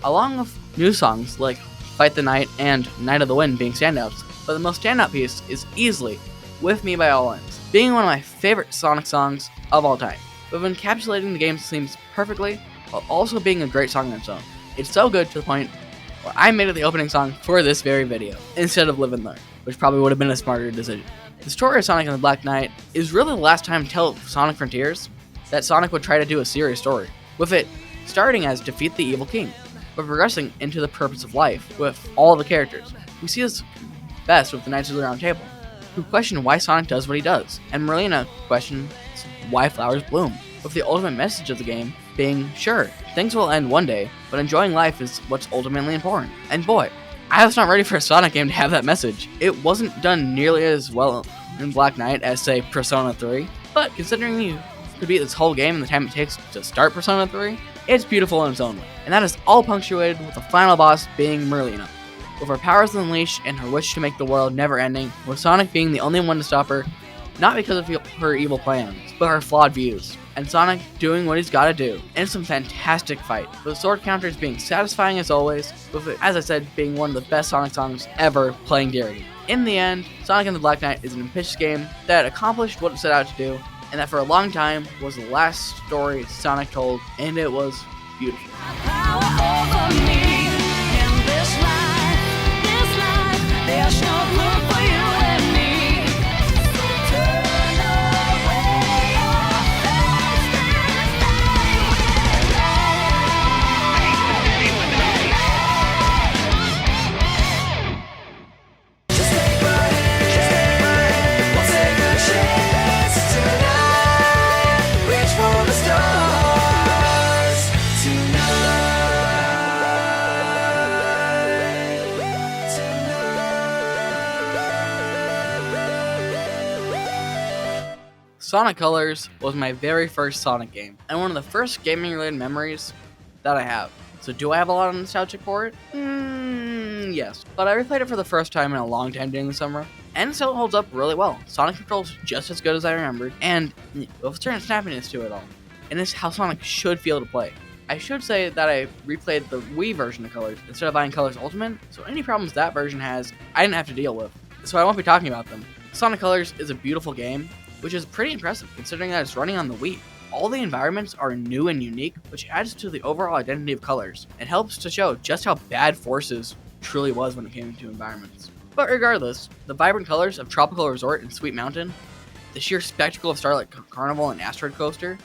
Along with new songs like Fight the Night and Night of the Wind being standouts, but the most standout piece is easily With Me by All Ends, being one of my favorite Sonic songs of all time, with encapsulating the game's themes perfectly while also being a great song on its own. It's so good to the point where I made it the opening song for this very video, instead of Live and Learn, which probably would have been a smarter decision. The story of Sonic and the Black Knight is really the last time until Sonic Frontiers that Sonic would try to do a serious story, with it starting as Defeat the Evil King, but progressing into the purpose of life with all the characters. We see this best with the Knights of the Round Table, who question why Sonic does what he does, and Merlina questions why flowers bloom, with the ultimate message of the game being, sure, things will end one day, but enjoying life is what's ultimately important. And boy, I was not ready for a Sonic game to have that message. It wasn't done nearly as well in Black Knight as, say, Persona 3, but considering you could beat this whole game in the time it takes to start Persona 3, it's beautiful in its own way, and that is all punctuated with the final boss being Merlina, with her powers unleashed and her wish to make the world never-ending, with Sonic being the only one to stop her, not because of her evil plans, but her flawed views, and Sonic doing what he's gotta do, and some fantastic fight, with sword counters being satisfying as always, with it, as I said, being one of the best Sonic songs ever playing Dairy. In the end, Sonic and the Black Knight is an ambitious game that accomplished what it set out to do, and that for a long time was the last story Sonic told, and it was beautiful. Sonic Colors was my very first Sonic game, and one of the first gaming-related memories that I have. So do I have a lot of nostalgia for it? Yes. But I replayed it for the first time in a long time during the summer, and it still holds up really well. Sonic controls just as good as I remembered, and with a certain snappiness to it all. And it's how Sonic should feel to play. I should say that I replayed the Wii version of Colors instead of buying Colors Ultimate, so any problems that version has, I didn't have to deal with. So I won't be talking about them. Sonic Colors is a beautiful game, which is pretty impressive considering that it's running on the Wii. All the environments are new and unique, which adds to the overall identity of Colors, and helps to show just how bad Forces truly was when it came to environments. But regardless, the vibrant colors of Tropical Resort and Sweet Mountain, the sheer spectacle of Starlight Carnival and Asteroid Coaster,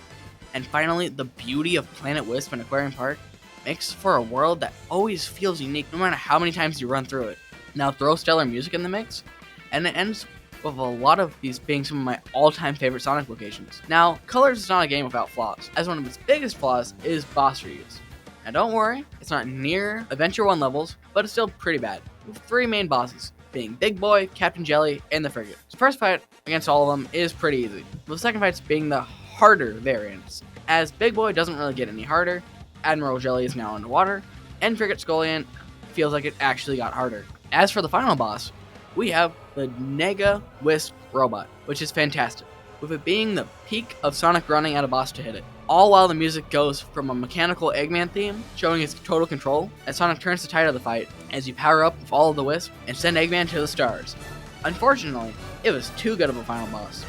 and finally the beauty of Planet Wisp and Aquarium Park makes for a world that always feels unique no matter how many times you run through it. Now throw stellar music in the mix, and it ends with a lot of these being some of my all-time favorite Sonic locations. Now, Colors is not a game without flaws, as one of its biggest flaws is boss reuse. Now don't worry, it's not near Adventure 1 levels, but it's still pretty bad, with 3 main bosses, being Big Boy, Captain Jelly, and the Frigate. The first fight against all of them is pretty easy, with the second fights being the harder variants, as Big Boy doesn't really get any harder, Admiral Jelly is now underwater, and Frigate Scullion feels like it actually got harder. As for the final boss, we have the Nega Wisp robot, which is fantastic, with it being the peak of Sonic running at a boss to hit it. All while the music goes from a mechanical Eggman theme, showing his total control, as Sonic turns the tide of the fight as you power up with all of the Wisp and send Eggman to the stars. Unfortunately, it was too good of a final boss,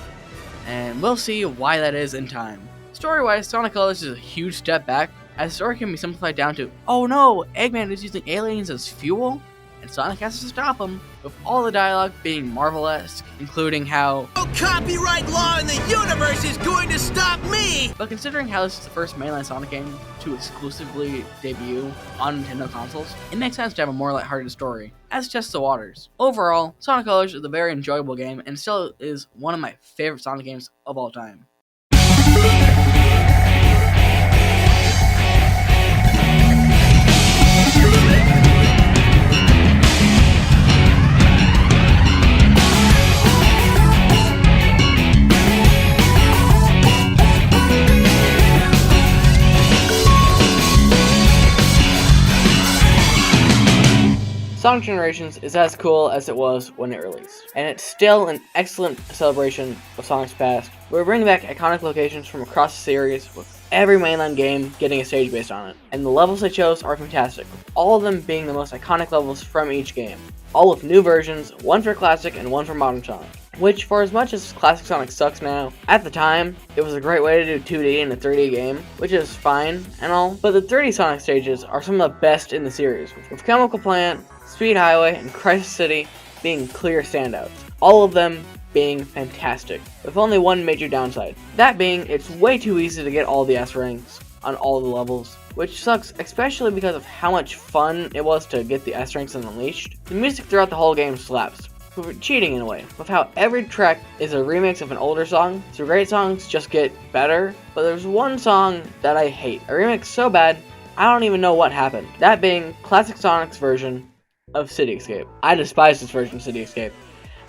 and we'll see why that is in time. Story-wise, Sonic Colors is a huge step back, as the story can be simplified down to, oh no, Eggman is using aliens as fuel, and Sonic has to stop him, with all the dialogue being Marvel-esque, including how No copyright law in the universe is going to stop me! But considering how this is the first mainline Sonic game to exclusively debut on Nintendo consoles, it makes sense to have a more lighthearted story, as it tests the waters. Overall, Sonic Colors is a very enjoyable game, and still is one of my favorite Sonic games of all time. Sonic Generations is as cool as it was when it released, and it's still an excellent celebration of Sonic's past. We're bringing back iconic locations from across the series, with every mainline game getting a stage based on it, and the levels they chose are fantastic, with all of them being the most iconic levels from each game, all with new versions, one for Classic and one for Modern Sonic. Which, for as much as Classic Sonic sucks now, at the time, it was a great way to do 2D in a 3D game, which is fine and all, but the 3D Sonic stages are some of the best in the series, with Chemical Plant, Speed Highway, and Crisis City being clear standouts, all of them being fantastic, with only one major downside. That being, it's way too easy to get all the S ranks on all the levels, which sucks especially because of how much fun it was to get the S ranks in Unleashed. The music throughout the whole game slaps, cheating in a way, with how every track is a remix of an older song, so great songs just get better, but there's one song that I hate, a remix so bad, I don't even know what happened, that being Classic Sonic's version of City Escape. I despise this version of City Escape.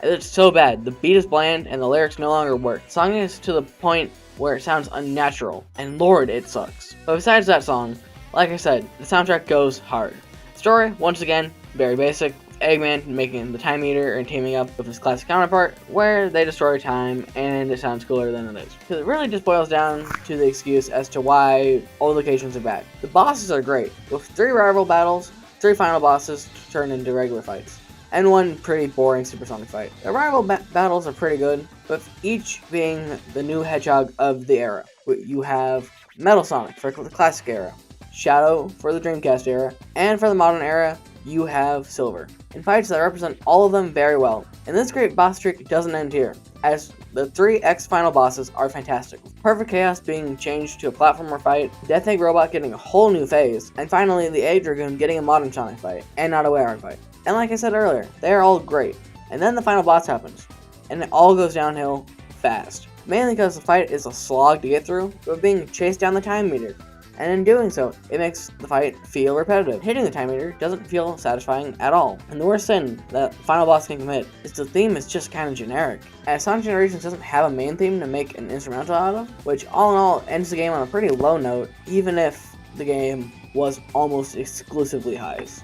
It's so bad. The beat is bland and the lyrics no longer work. The song is to the point where it sounds unnatural, and lord, it sucks. But besides that song, like I said, the soundtrack goes hard. Story, once again, very basic, with Eggman making the time meter and teaming up with his classic counterpart, where they destroy time, and it sounds cooler than it is. Because it really just boils down to the excuse as to why all locations are bad. The bosses are great, with 3 rival battles, 3 final bosses to turn into regular fights, and 1 pretty boring Supersonic fight. The rival battles are pretty good, with each being the new Hedgehog of the era. You have Metal Sonic for the classic era, Shadow for the Dreamcast era, and for the modern era, you have Silver, in fights that represent all of them very well. And this great boss streak doesn't end here, as the 3 X final bosses are fantastic, with Perfect Chaos being changed to a platformer fight, Death Egg Robot getting a whole new phase, and finally the Egg Dragoon getting a modern Sonic fight, and not a Wayward fight. And like I said earlier, they are all great. And then the final boss happens, and it all goes downhill fast. Mainly because the fight is a slog to get through, but being chased down the time meter. And in doing so, it makes the fight feel repetitive. Hitting the time meter doesn't feel satisfying at all. And the worst sin that the final boss can commit is the theme is just kind of generic, as Sonic Generations doesn't have a main theme to make an instrumental out of, which all in all ends the game on a pretty low note, even if the game was almost exclusively highs.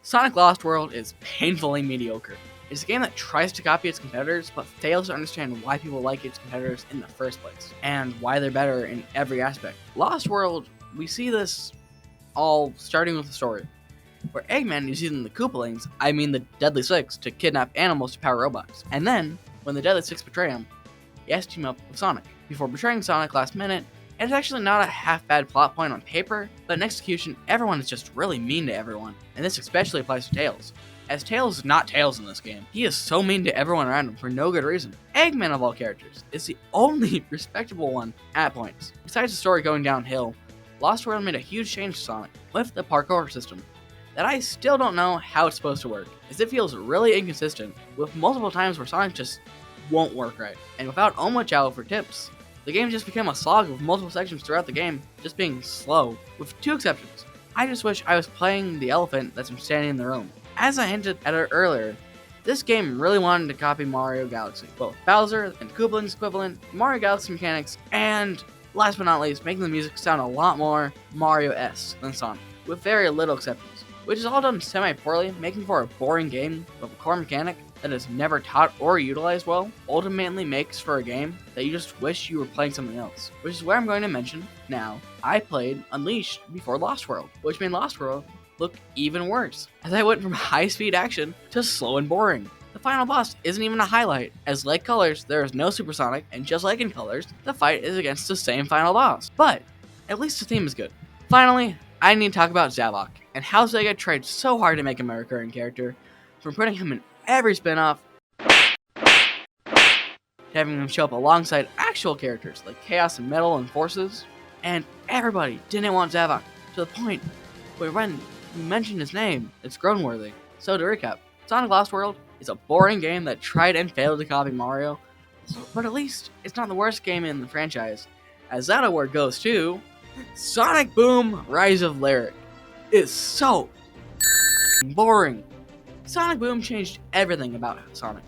Sonic Lost World is painfully mediocre. It's a game that tries to copy its competitors, but fails to understand why people like its competitors in the first place, and why they're better in every aspect. Lost World, we see this all starting with the story. where Eggman is using the Koopalings, I mean the Deadly Six, to kidnap animals to power robots. And then, when the Deadly Six betray him, he has to team up with Sonic. Before betraying Sonic last minute, and it's actually not a half-bad plot point on paper, but in execution, everyone is just really mean to everyone. And this especially applies to Tails, as Tails is not Tails in this game. He is so mean to everyone around him for no good reason. Eggman, of all characters, is the only respectable one at points. Besides the story going downhill, Lost World made a huge change to Sonic with the parkour system that I still don't know how it's supposed to work, as it feels really inconsistent, with multiple times where Sonic just won't work right. And without Omochao for tips, the game just became a slog with multiple sections throughout the game just being slow, with 2 exceptions. I just wish I was playing the elephant that's been standing in the room. As I hinted at it earlier, this game really wanted to copy Mario Galaxy, both Bowser and Koopaling's equivalent, Mario Galaxy mechanics, and last but not least, making the music sound a lot more Mario-esque than Sonic, with very little exceptions, which is all done semi-poorly, making for a boring game with a core mechanic that is never taught or utilized well, ultimately makes for a game that you just wish you were playing something else. Which is where I'm going to mention now, I played Unleashed before Lost World, which made Lost World look even worse, as I went from high-speed action to slow and boring. The final boss isn't even a highlight, as like Colors, there is no Supersonic, and just like in Colors, the fight is against the same final boss. But at least the theme is good. Finally, I need to talk about Zavok, and how Sega tried so hard to make him a recurring character, from putting him in every spin-off, to having him show up alongside actual characters like Chaos and Metal and Forces, and everybody didn't want Zavok, to the point where when you mention his name, it's groan-worthy. So to recap, Sonic Lost World is a boring game that tried and failed to copy Mario, but at least it's not the worst game in the franchise, as that award goes to Sonic Boom Rise of Lyric. It's so boring. Sonic Boom changed everything about Sonic.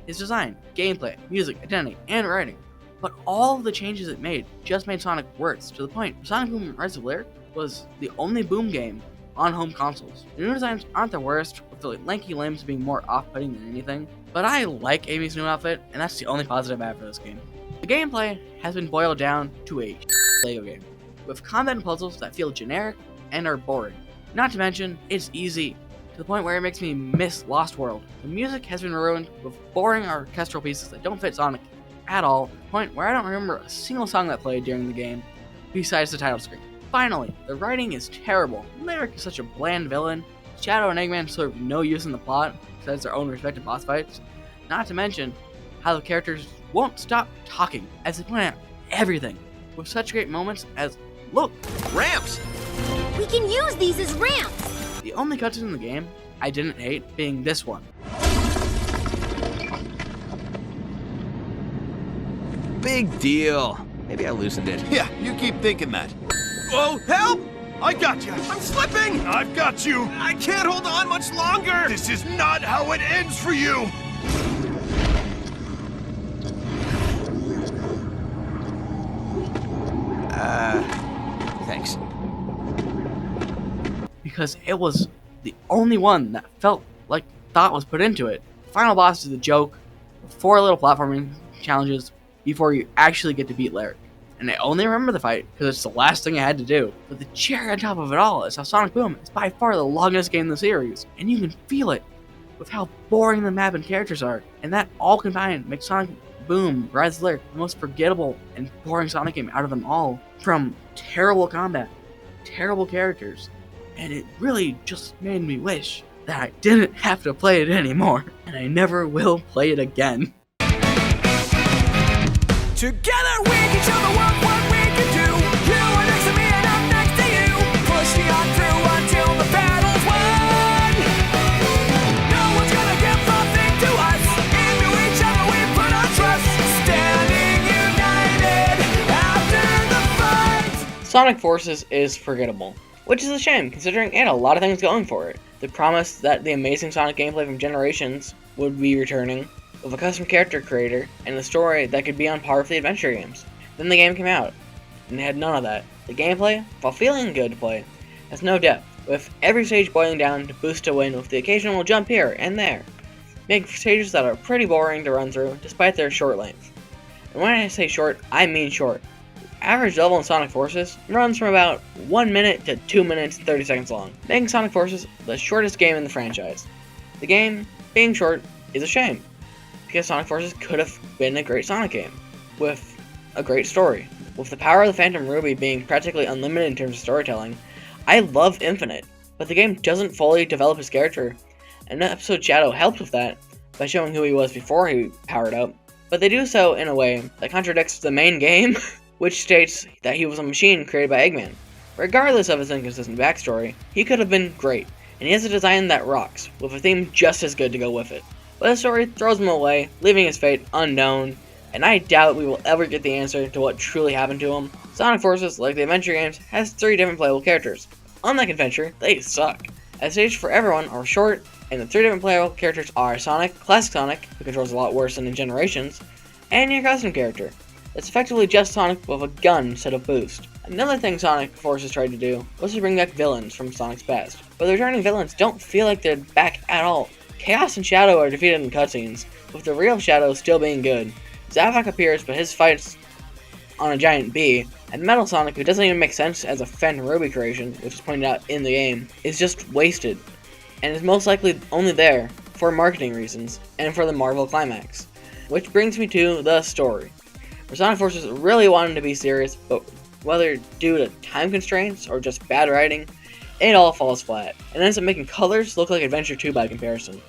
His design, gameplay, music, identity, and writing. But all of the changes it made just made Sonic worse, to the point where Sonic Boom Rise of Lyric was the only Boom game on home consoles. The new designs aren't the worst, with the lanky limbs being more off-putting than anything, but I like Amy's new outfit, and that's the only positive I have for this game. The gameplay has been boiled down to a Lego game, with combat and puzzles that feel generic and are boring. Not to mention, it's easy, to the point where it makes me miss Lost World. The music has been ruined with boring orchestral pieces that don't fit Sonic at all, to the point where I don't remember a single song that played during the game, besides the title screen. Finally, the writing is terrible. Lyric is such a bland villain. Shadow and Eggman serve no use in the plot, besides their own respective boss fights. Not to mention how the characters won't stop talking as they point out everything, with such great moments as, look, ramps! We can use these as ramps! The only cutscene in the game I didn't hate being this one. Big deal. Maybe I loosened it. Yeah, you keep thinking that. Oh, help! I got you. I'm slipping. I've got you. I can't hold on much longer. This is not how it ends for you. Thanks. Because it was the only one that felt like thought was put into it. The final boss is a joke, 4 little platforming challenges before you actually get to beat Lyric. And I only remember the fight because it's the last thing I had to do. But the cherry on top of it all is how Sonic Boom is by far the longest game in the series, and you can feel it with how boring the map and characters are. And that all combined makes Sonic Boom Rise of Lyric the most forgettable and boring Sonic game out of them all. From terrible combat, terrible characters, and it really just made me wish that I didn't have to play it anymore, and I never will play it again. Together we can show the world what we can do. You are next to me and I'm next to you. Pushing on through until the battle's won. No one's gonna give something to us. Into each other we put our trust. Standing united after the fight. Sonic Forces is forgettable, which is a shame considering it had a lot of things going for it. The promise that the amazing Sonic gameplay from Generations would be returning, with a custom character creator, and a story that could be on par with the adventure games. Then the game came out, and it had none of that. The gameplay, while feeling good to play, has no depth, with every stage boiling down to boost to win with the occasional jump here and there, making stages that are pretty boring to run through despite their short length. And when I say short, I mean short. average level in Sonic Forces runs from about 1 minute to 2 minutes and 30 seconds long, making Sonic Forces the shortest game in the franchise. The game being short is a shame, because Sonic Forces could have been a great Sonic game, with a great story. With the power of the Phantom Ruby being practically unlimited in terms of storytelling, I love Infinite, but the game doesn't fully develop his character, and Episode Shadow helps with that by showing who he was before he powered up, but they do so in a way that contradicts the main game, which states that he was a machine created by Eggman. Regardless of his inconsistent backstory, he could have been great, and he has a design that rocks, with a theme just as good to go with it. But the story throws him away, leaving his fate unknown, and I doubt we will ever get the answer to what truly happened to him. Sonic Forces, like the adventure games, has 3 different playable characters. Unlike Adventure, they suck. As stages for everyone are short, and the 3 different playable characters are Sonic, Classic Sonic, who controls a lot worse than in Generations, and your custom character. It's effectively just Sonic with a gun instead of boost. Another thing Sonic Forces tried to do was to bring back villains from Sonic's past, but the returning villains don't feel like they're back at all. Chaos and Shadow are defeated in cutscenes, with the real Shadow still being good. Zavok appears, but his fight's on a giant bee, and Metal Sonic, who doesn't even make sense as a Phantom Ruby creation, which is pointed out in the game, is just wasted, and is most likely only there for marketing reasons, and for the Marvel climax. Which brings me to the story, where Sonic Forces really wanted to be serious, but whether due to time constraints or just bad writing, it all falls flat, and ends up making colors look like Adventure 2 by comparison.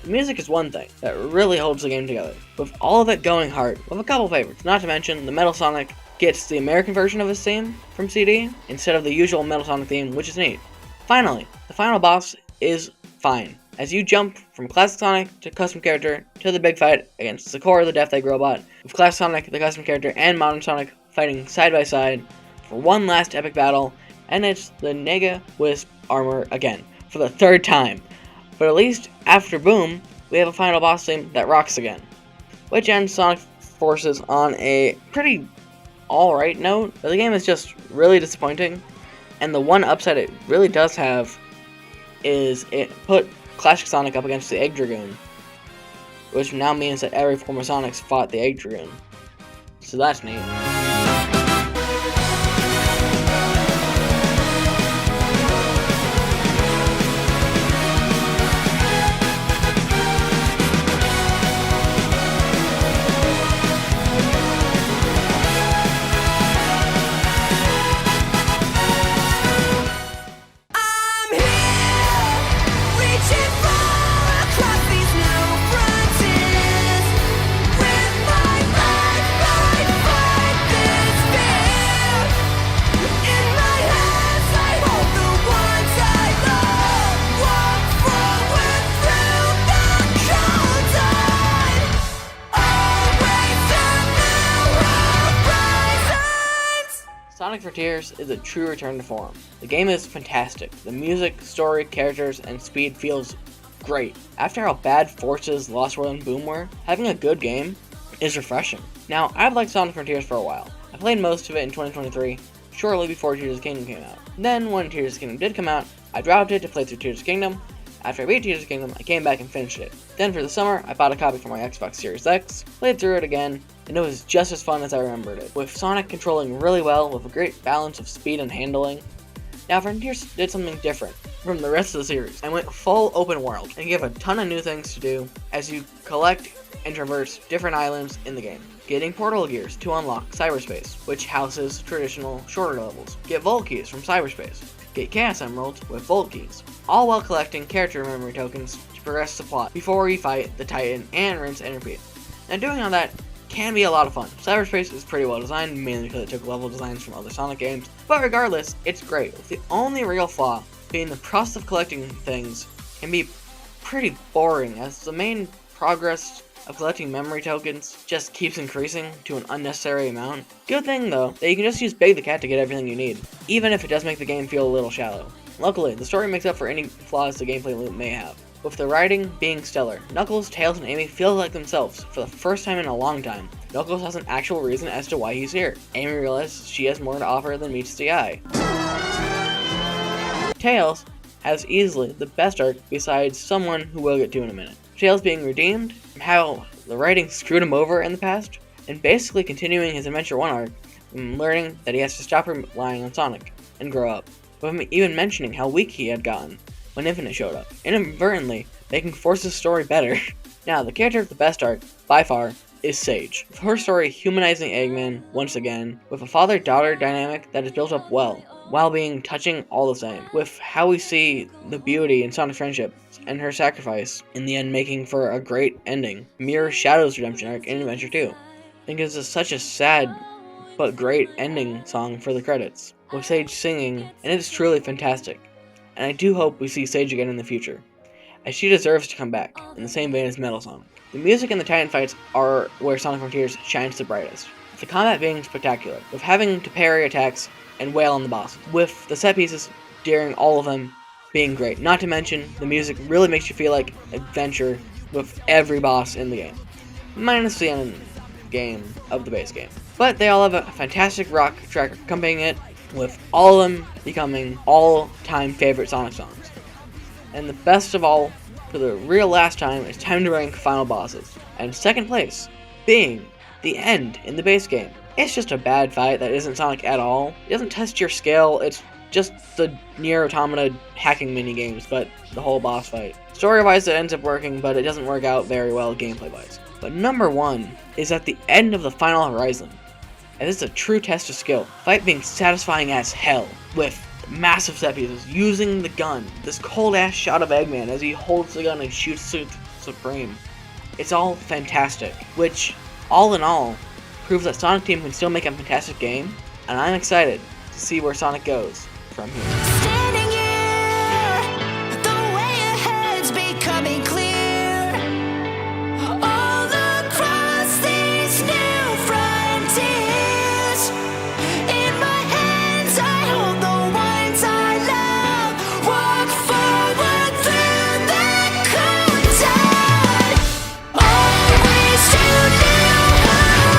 The music is one thing that really holds the game together, with all of it going hard, with a couple favorites, not to mention the Metal Sonic gets the American version of his theme from CD, instead of the usual Metal Sonic theme, which is neat. Finally, the final boss is fine, as you jump from Classic Sonic to custom character to the big fight against Sakura the Death Egg Robot, with Classic Sonic, the custom character, and Modern Sonic fighting side by side for one last epic battle, and it's the Nega Wisp armor again, for the 3rd time. But at least after Boom, we have a final boss theme that rocks again, which ends Sonic Forces on a pretty alright note, but the game is just really disappointing, and the one upside it really does have is it put Classic Sonic up against the Egg Dragoon, which now means that every form of Sonic's fought the Egg Dragoon, so that's neat. Sonic Frontiers is a true return to form. The game is fantastic. The music, story, characters, and speed feels great. After how bad Forces, Lost World, and Boom were, having a good game is refreshing. Now, I've liked Sonic Frontiers for a while. I played most of it in 2023, shortly before Tears of the Kingdom came out. Then, when Tears of the Kingdom did come out, I dropped it to play through Tears of the Kingdom. After I beat Tears of the Kingdom, I came back and finished it. Then for the summer, I bought a copy for my Xbox Series X, played through it again, and it was just as fun as I remembered it, with Sonic controlling really well with a great balance of speed and handling. Now Frontiers did something different from the rest of the series, and went full open world, and gave a ton of new things to do as you collect and traverse different islands in the game. Getting portal gears to unlock cyberspace, which houses traditional shorter levels. Get Volt keys from cyberspace. Get Chaos Emeralds with Volt keys, all while collecting character memory tokens to progress the plot before you fight the Titan and rinse and repeat. Now doing all that can be a lot of fun. Cyberspace is pretty well designed, mainly because it took level designs from other Sonic games, but regardless, it's great, with the only real flaw being the process of collecting things can be pretty boring, as the main progress of collecting memory tokens just keeps increasing to an unnecessary amount. Good thing though, that you can just use Big the Cat to get everything you need, even if it does make the game feel a little shallow. Luckily, the story makes up for any flaws the gameplay loop may have, with the writing being stellar. Knuckles, Tails, and Amy feel like themselves for the first time in a long time. Knuckles has an actual reason as to why he's here. Amy realizes she has more to offer than meets the eye. Tails has easily the best arc besides someone who we'll get to in a minute. Tails being redeemed, how the writing screwed him over in the past, and basically continuing his Adventure 1 arc learning that he has to stop relying on Sonic and grow up, with him even mentioning how weak he had gotten when Infinite showed up, inadvertently making Force's story better. Now, the character with the best arc, by far, is Sage, with her story humanizing Eggman once again, with a father-daughter dynamic that is built up well, while being touching all the same, with how we see the beauty in Sonic's friendship and her sacrifice in the end making for a great ending. Mirrors Shadow's redemption arc in Adventure 2. I think this is such a sad but great ending song for the credits, with Sage singing, and it is truly fantastic. And I do hope we see Sage again in the future, as she deserves to come back, in the same vein as Metal Sonic. The music and the Titan fights are where Sonic Frontiers shines the brightest, with the combat being spectacular, with having to parry attacks and wail on the boss, with the set pieces during all of them being great. Not to mention, the music really makes you feel like adventure with every boss in the game, minus the end game of the base game. But they all have a fantastic rock track accompanying it, with all of them becoming all-time favorite Sonic songs. And the best of all, for the real last time, it's time to rank final bosses. And second place being the end in the base game. It's just a bad fight that isn't Sonic at all. It doesn't test your skill, it's just the Nier Automata hacking minigames, but the whole boss fight. Story-wise, it ends up working, but it doesn't work out very well gameplay-wise. But number one is at the end of the final horizon, and this is a true test of skill. Fight being satisfying as hell, with massive set pieces, using the gun, this cold-ass shot of Eggman as he holds the gun and shoots Supreme. It's all fantastic, which, all in all, proves that Sonic Team can still make a fantastic game, and I'm excited to see where Sonic goes from here. Standing here, the way ahead's becoming clear. All across these new frontiers. In my hands I hold the ones I love. Walk forward through the cold tide. Always to new horizons.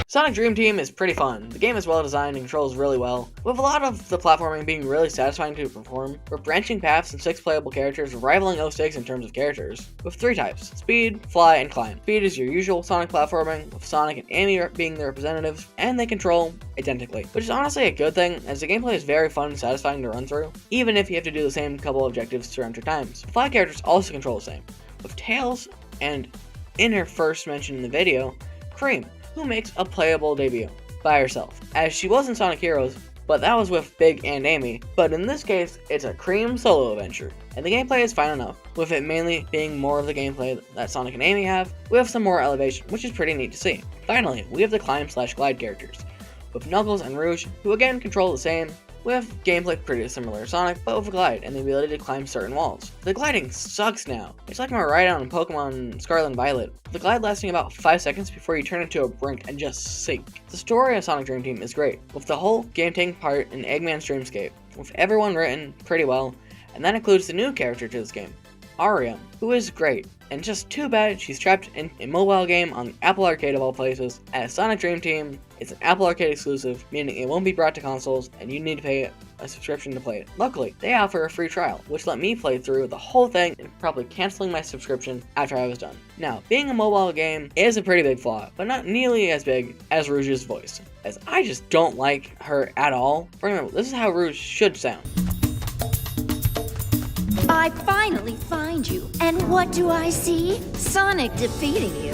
Sonic Dream Team is pretty fun. The game is well designed and controls really well, with a lot of the platforming being really satisfying to perform, with branching paths and 6 playable characters rivaling 06 in terms of characters, with 3 types: Speed, Fly, and Climb. Speed is your usual Sonic platforming, with Sonic and Amy being the representatives, and they control identically, which is honestly a good thing, as the gameplay is very fun and satisfying to run through, even if you have to do the same couple objectives 300 times. The Fly characters also control the same, with Tails and, in her first mention in the video, Cream, who makes a playable debut by herself, as she was in Sonic Heroes, but that was with Big and Amy. But in this case, it's a Cream solo adventure, and the gameplay is fine enough, with it mainly being more of the gameplay that Sonic and Amy have, with some more elevation, which is pretty neat to see. Finally, we have the Climb/Glide characters, with Knuckles and Rouge, who again control the same, with gameplay pretty similar to Sonic, but with a glide and the ability to climb certain walls. The gliding sucks now. It's like my ride-on in Pokemon Scarlet and Violet, the glide lasting about 5 seconds before you turn into a brink and just sink. The story of Sonic Dream Team is great, with the whole game taking part in Eggman's dreamscape, with everyone written pretty well, and that includes the new character to this game, Ariam, who is great, and just too bad she's trapped in a mobile game on the Apple Arcade of all places, as Sonic Dream Team is an Apple Arcade exclusive, meaning it won't be brought to consoles, and you need to pay a subscription to play it. Luckily, they offer a free trial, which let me play through the whole thing and probably canceling my subscription after I was done. Now, being a mobile game is a pretty big flaw, but not nearly as big as Rouge's voice, as I just don't like her at all. Remember, this is how Rouge should sound. I finally find you, and what do I see? Sonic defeating you.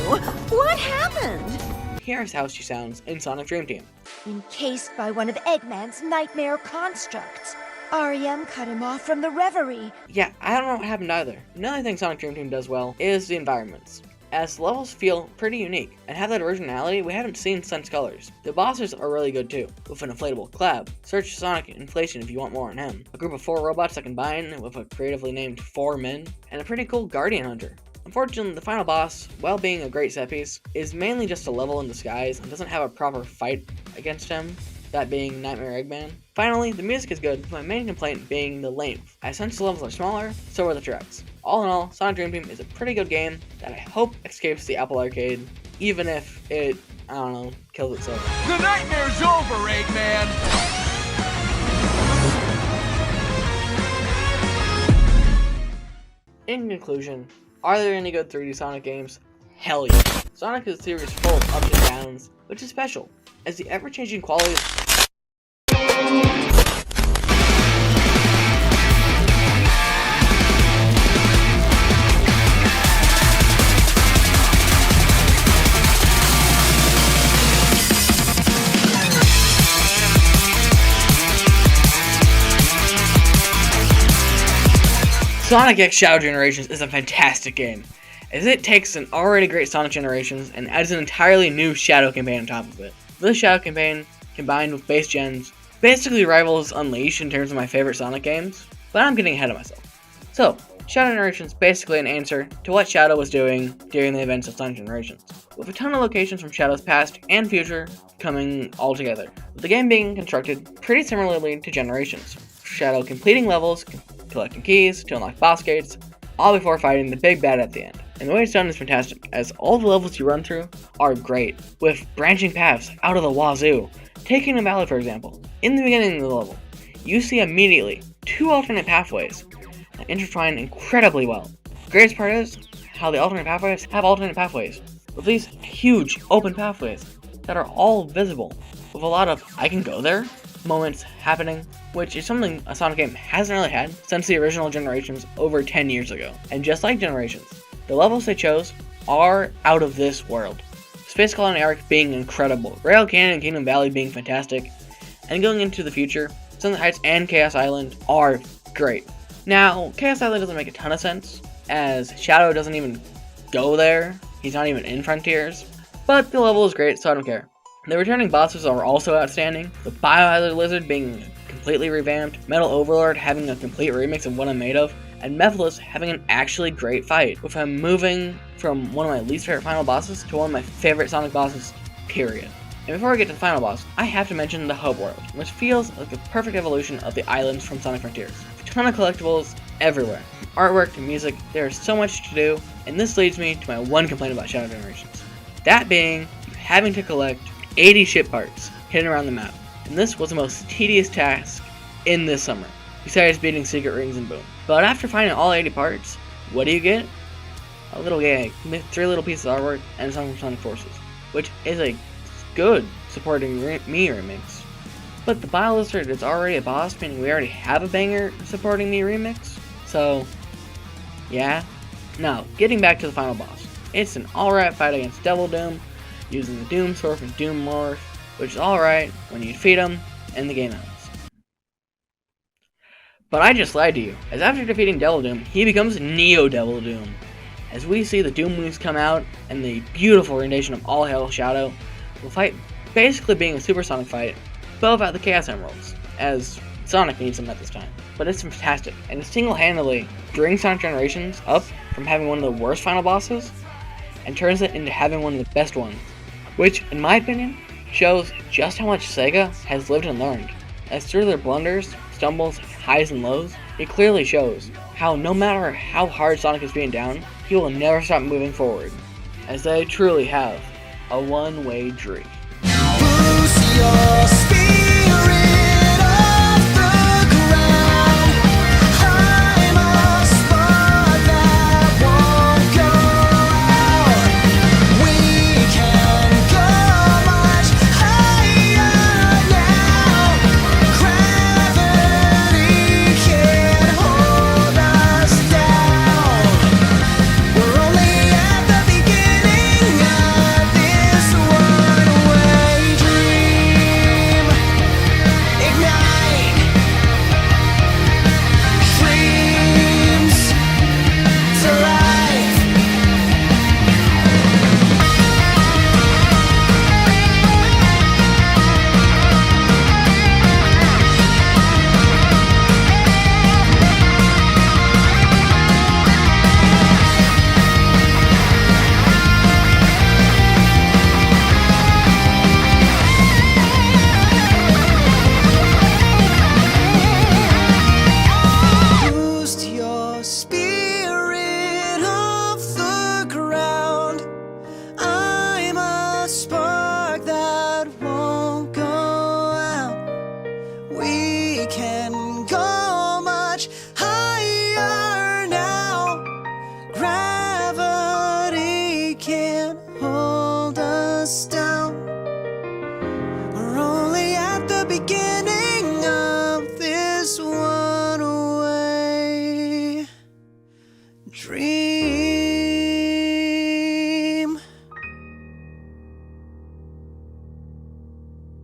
What happened? Here's how she sounds in Sonic Dream Team. Encased by one of Eggman's nightmare constructs. Ariam cut him off from the reverie. Yeah, I don't know what happened either. Another thing Sonic Dream Team does well is the environments, as the levels feel pretty unique and have that originality we haven't seen since Colors. The bosses are really good too, with an inflatable Clab. Search Sonic Inflation if you want more on him. A group of 4 robots that combine with a creatively named 4 men, and a pretty cool Guardian Hunter. Unfortunately, the final boss, while being a great set piece, is mainly just a level in disguise and doesn't have a proper fight against him, that being Nightmare Eggman. Finally, the music is good, with my main complaint being the length, as since the levels are smaller, so are the tracks. All in all, Sonic Dream Team is a pretty good game that I hope escapes the Apple Arcade, even if it, I don't know, kills itself. The nightmare's over, Eggman! In conclusion, are there any good 3D Sonic games? Hell yeah. Sonic is a series full of ups and downs, which is special, as the ever-changing quality of Sonic X Shadow Generations is a fantastic game, as it takes an already great Sonic Generations and adds an entirely new Shadow campaign on top of it. This Shadow campaign, combined with base gens, basically rivals Unleashed in terms of my favorite Sonic games, but I'm getting ahead of myself. So, Shadow Generations is basically an answer to what Shadow was doing during the events of Sonic Generations, with a ton of locations from Shadow's past and future coming all together, with the game being constructed pretty similarly to Generations. Shadow completing levels, collecting keys to unlock boss gates, all before fighting the big bad at the end. And the way it's done is fantastic, as all the levels you run through are great, with branching paths out of the wazoo. Taking a valley, for example, in the beginning of the level, you see immediately 2 alternate pathways that intertwine incredibly well. The greatest part is how the alternate pathways have alternate pathways, with these huge open pathways that are all visible, with a lot of I can go there moments happening, which is something a Sonic game hasn't really had since the original Generations over 10 years ago. And just like Generations, the levels they chose are out of this world. Space Colony Arc being incredible, Rail Canyon and Kingdom Valley being fantastic, and going into the future, Sunset Heights and Chaos Island are great. Now, Chaos Island doesn't make a ton of sense, as Shadow doesn't even go there, he's not even in Frontiers, but the level is great, so I don't care. The returning bosses are also outstanding, the Biohazard Lizard being completely revamped, Metal Overlord having a complete remix of what I'm made of, and Mephiles having an actually great fight, with him moving from one of my least favorite final bosses to one of my favorite Sonic bosses, period. And before I get to the final boss, I have to mention the Hope World, which feels like the perfect evolution of the islands from Sonic Frontiers. A ton of collectibles everywhere. From artwork to music, there is so much to do, and this leads me to my one complaint about Shadow Generations. That being, having to collect 80 ship parts hidden around the map, and this was the most tedious task in this summer, besides beating secret rings and boom. But after finding all 80 parts, what do you get? A little gag, 3 little pieces of artwork, and a song from Sonic Forces, which is a good supporting me remix. But the Bio Lizard is already a boss, meaning we already have a banger supporting me remix, so yeah. Now, getting back to the final boss, it's an alright fight against Devil Doom, using the Doom Sword from Doom Morph, which is alright when you defeat him and the game ends. But I just lied to you, as after defeating Devil Doom, he becomes Neo Devil Doom, as we see the Doom moves come out and the beautiful rendition of All Hail Shadow, the fight basically being a supersonic fight, but without the Chaos Emeralds, as Sonic needs them at this time. But it's fantastic, and it single-handedly brings Sonic Generations up from having one of the worst final bosses, and turns it into having one of the best ones, which, in my opinion, shows just how much Sega has lived and learned, as through their blunders, stumbles, highs and lows, it clearly shows how no matter how hard Sonic is being down, he will never stop moving forward, as they truly have a one-way dream. Boost your spirit off the ground. I'm a spark that won't go out. We can go much higher now. Gravity can't hold us down. We're only at the beginning of this one-way dream. us down. We're only at the beginning of this one-way dream.